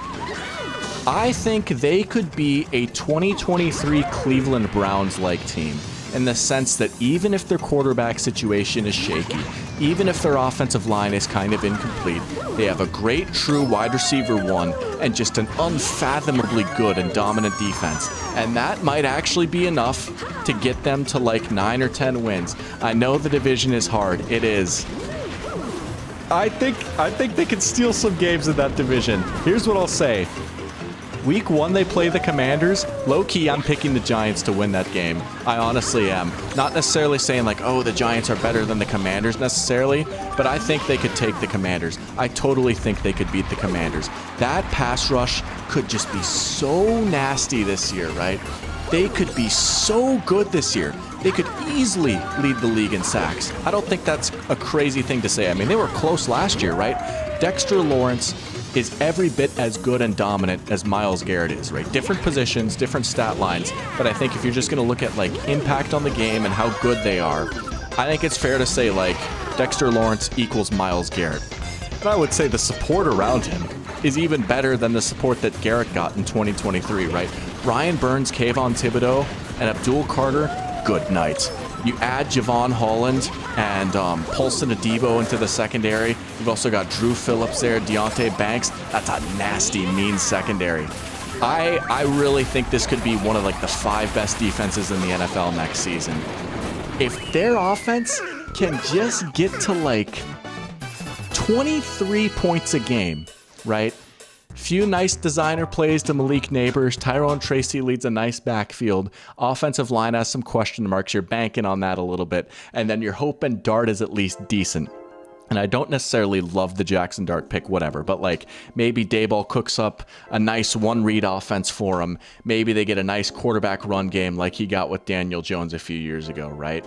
I think they could be a 2023 Cleveland Browns-like team, in the sense that even if their quarterback situation is shaky, even if their offensive line is kind of incomplete, they have a great true wide receiver 1 and just an unfathomably good and dominant defense. And that might actually be enough to get them to like 9 or 10 wins. I know the division is hard. It is. I think they could steal some games in that division. Here's what I'll say. Week 1, they play the Commanders. Low-key, I'm picking the Giants to win that game. I honestly am. Not necessarily saying like, oh, the Giants are better than the Commanders necessarily, but I think they could take the Commanders. I totally think they could beat the Commanders. That pass rush could just be so nasty this year, right? They could be so good this year. They could easily lead the league in sacks. I don't think that's a crazy thing to say. I mean, they were close last year, right? Dexter Lawrence is every bit as good and dominant as Myles Garrett is, right? Different positions, different stat lines, but I think if you're just going to look at like impact on the game and how good they are, I think it's fair to say like Dexter Lawrence equals Myles Garrett. And I would say the support around him is even better than the support that Garrett got in 2023, right? Ryan Burns, Kayvon Thibodeau, and Abdul Carter, good night. You add Javon Holland and Paulson Adebo into the secondary. You've also got Drew Phillips there, Deontay Banks. That's a nasty, mean secondary. I really think this could be one of like the 5 best defenses in the NFL next season. If their offense can just get to like 23 points a game, right? Few nice designer plays to Malik Neighbors. Tyrone Tracy leads a nice backfield. Offensive line has some question marks. You're banking on that a little bit. And then you're hoping Dart is at least decent. And I don't necessarily love the Jackson Dart pick, whatever. But like maybe Dayball cooks up a nice one-read offense for him. Maybe they get a nice quarterback run game like he got with Daniel Jones a few years ago, right?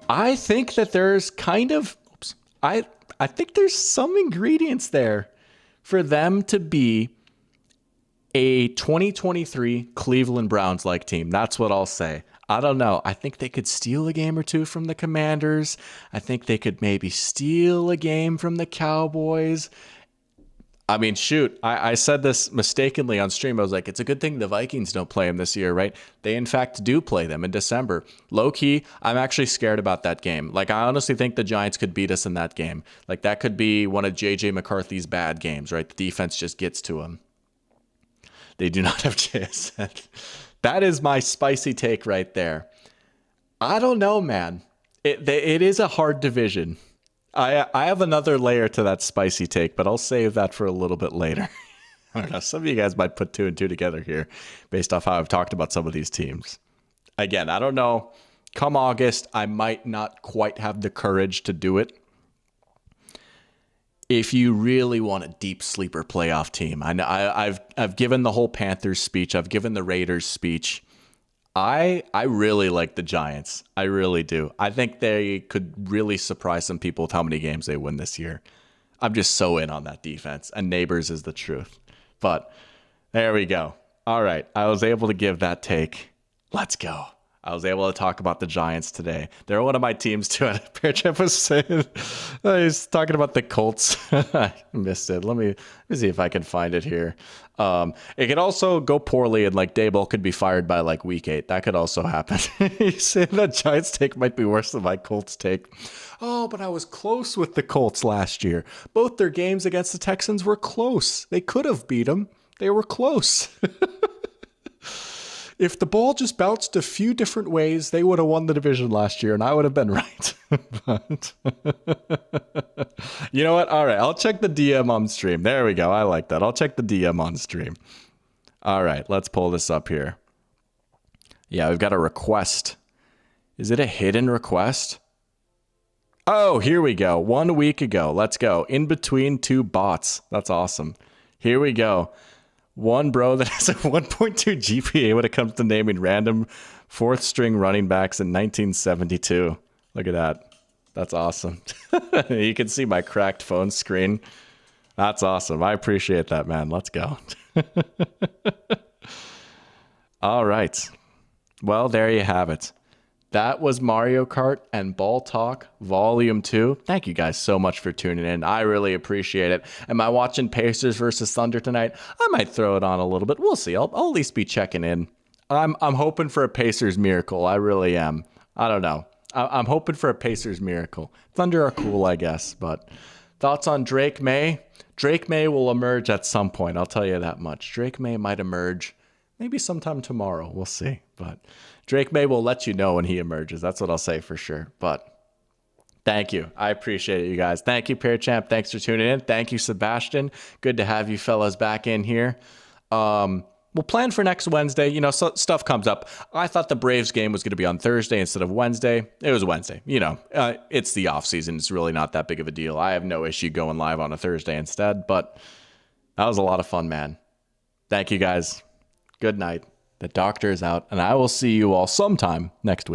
I think that there's kind of... I think there's some ingredients there for them to be a 2023 Cleveland Browns-like team. That's what I'll say. I don't know. I think they could steal a game or two from the Commanders. I think they could maybe steal a game from the Cowboys. I mean, shoot, I said this mistakenly on stream. I was like, it's a good thing the Vikings don't play them this year, right? They, in fact, do play them in December. Low-key, I'm actually scared about that game. Like, I honestly think the Giants could beat us in that game. Like, that could be one of J.J. McCarthy's bad games, right? The defense just gets to him. They do not have JSN. That is my spicy take right there. I don't know, man. It is a hard division. I have another layer to that spicy take, but I'll save that for a little bit later. I don't know. Some of you guys might put 2 and 2 together here based off how I've talked about some of these teams. Again, I don't know. Come August, I might not quite have the courage to do it. if you really want a deep sleeper playoff team, I've given the whole Panthers speech. I've given the Raiders speech. I really like the Giants. I really do. I think they could really surprise some people with how many games they win this year. I'm just so in on that defense, and Neighbors is the truth. But there we go. All right, I was able to give that take. Let's go. I was able to talk about the Giants today. They're one of my teams too. And Pearchef was saying, he's talking about the Colts. I missed it. Let me see if I can find it here. It could also go poorly, and like Daboll could be fired by like week 8. That could also happen. He's saying that Giants take might be worse than my Colts take. Oh, but I was close with the Colts last year. Both their games against the Texans were close. They could have beat them. They were close. If the ball just bounced a few different ways, they would have won the division last year, and I would have been right. But you know what? All right, I'll check the DM on stream. There we go. I like that. I'll check the DM on stream. All right, let's pull this up here. Yeah, we've got a request. Is it a hidden request? Oh, here we go. 1 week ago. Let's go. In between two bots. That's awesome. Here we go. One bro that has a 1.2 GPA when it comes to naming random fourth string running backs in 1972. Look at that. That's awesome. You can see my cracked phone screen. That's awesome. I appreciate that, man. Let's go. All right. Well, there you have it. That was Mario Kart and Ball Talk Volume 2. Thank you guys so much for tuning in. I really appreciate it. Am I watching Pacers versus Thunder tonight? I might throw it on a little bit. We'll see. I'll at least be checking in. I'm hoping for a Pacers miracle. I really am. I don't know. I'm hoping for a Pacers miracle. Thunder are cool, I guess. But thoughts on Drake May? Drake May will emerge at some point. I'll tell you that much. Drake May might emerge maybe sometime tomorrow. We'll see. But Drake May will let you know when he emerges. That's what I'll say for sure. But thank you. I appreciate it, you guys. Thank you, Pearchamp. Thanks for tuning in. Thank you, Sebastian. Good to have you fellas back in here. We'll plan for next Wednesday. You know, stuff comes up. I thought the Braves game was going to be on Thursday instead of Wednesday. It was Wednesday. You know, it's the off season. It's really not that big of a deal. I have no issue going live on a Thursday instead. But that was a lot of fun, man. Thank you, guys. Good night. The doctor is out, and I will see you all sometime next week.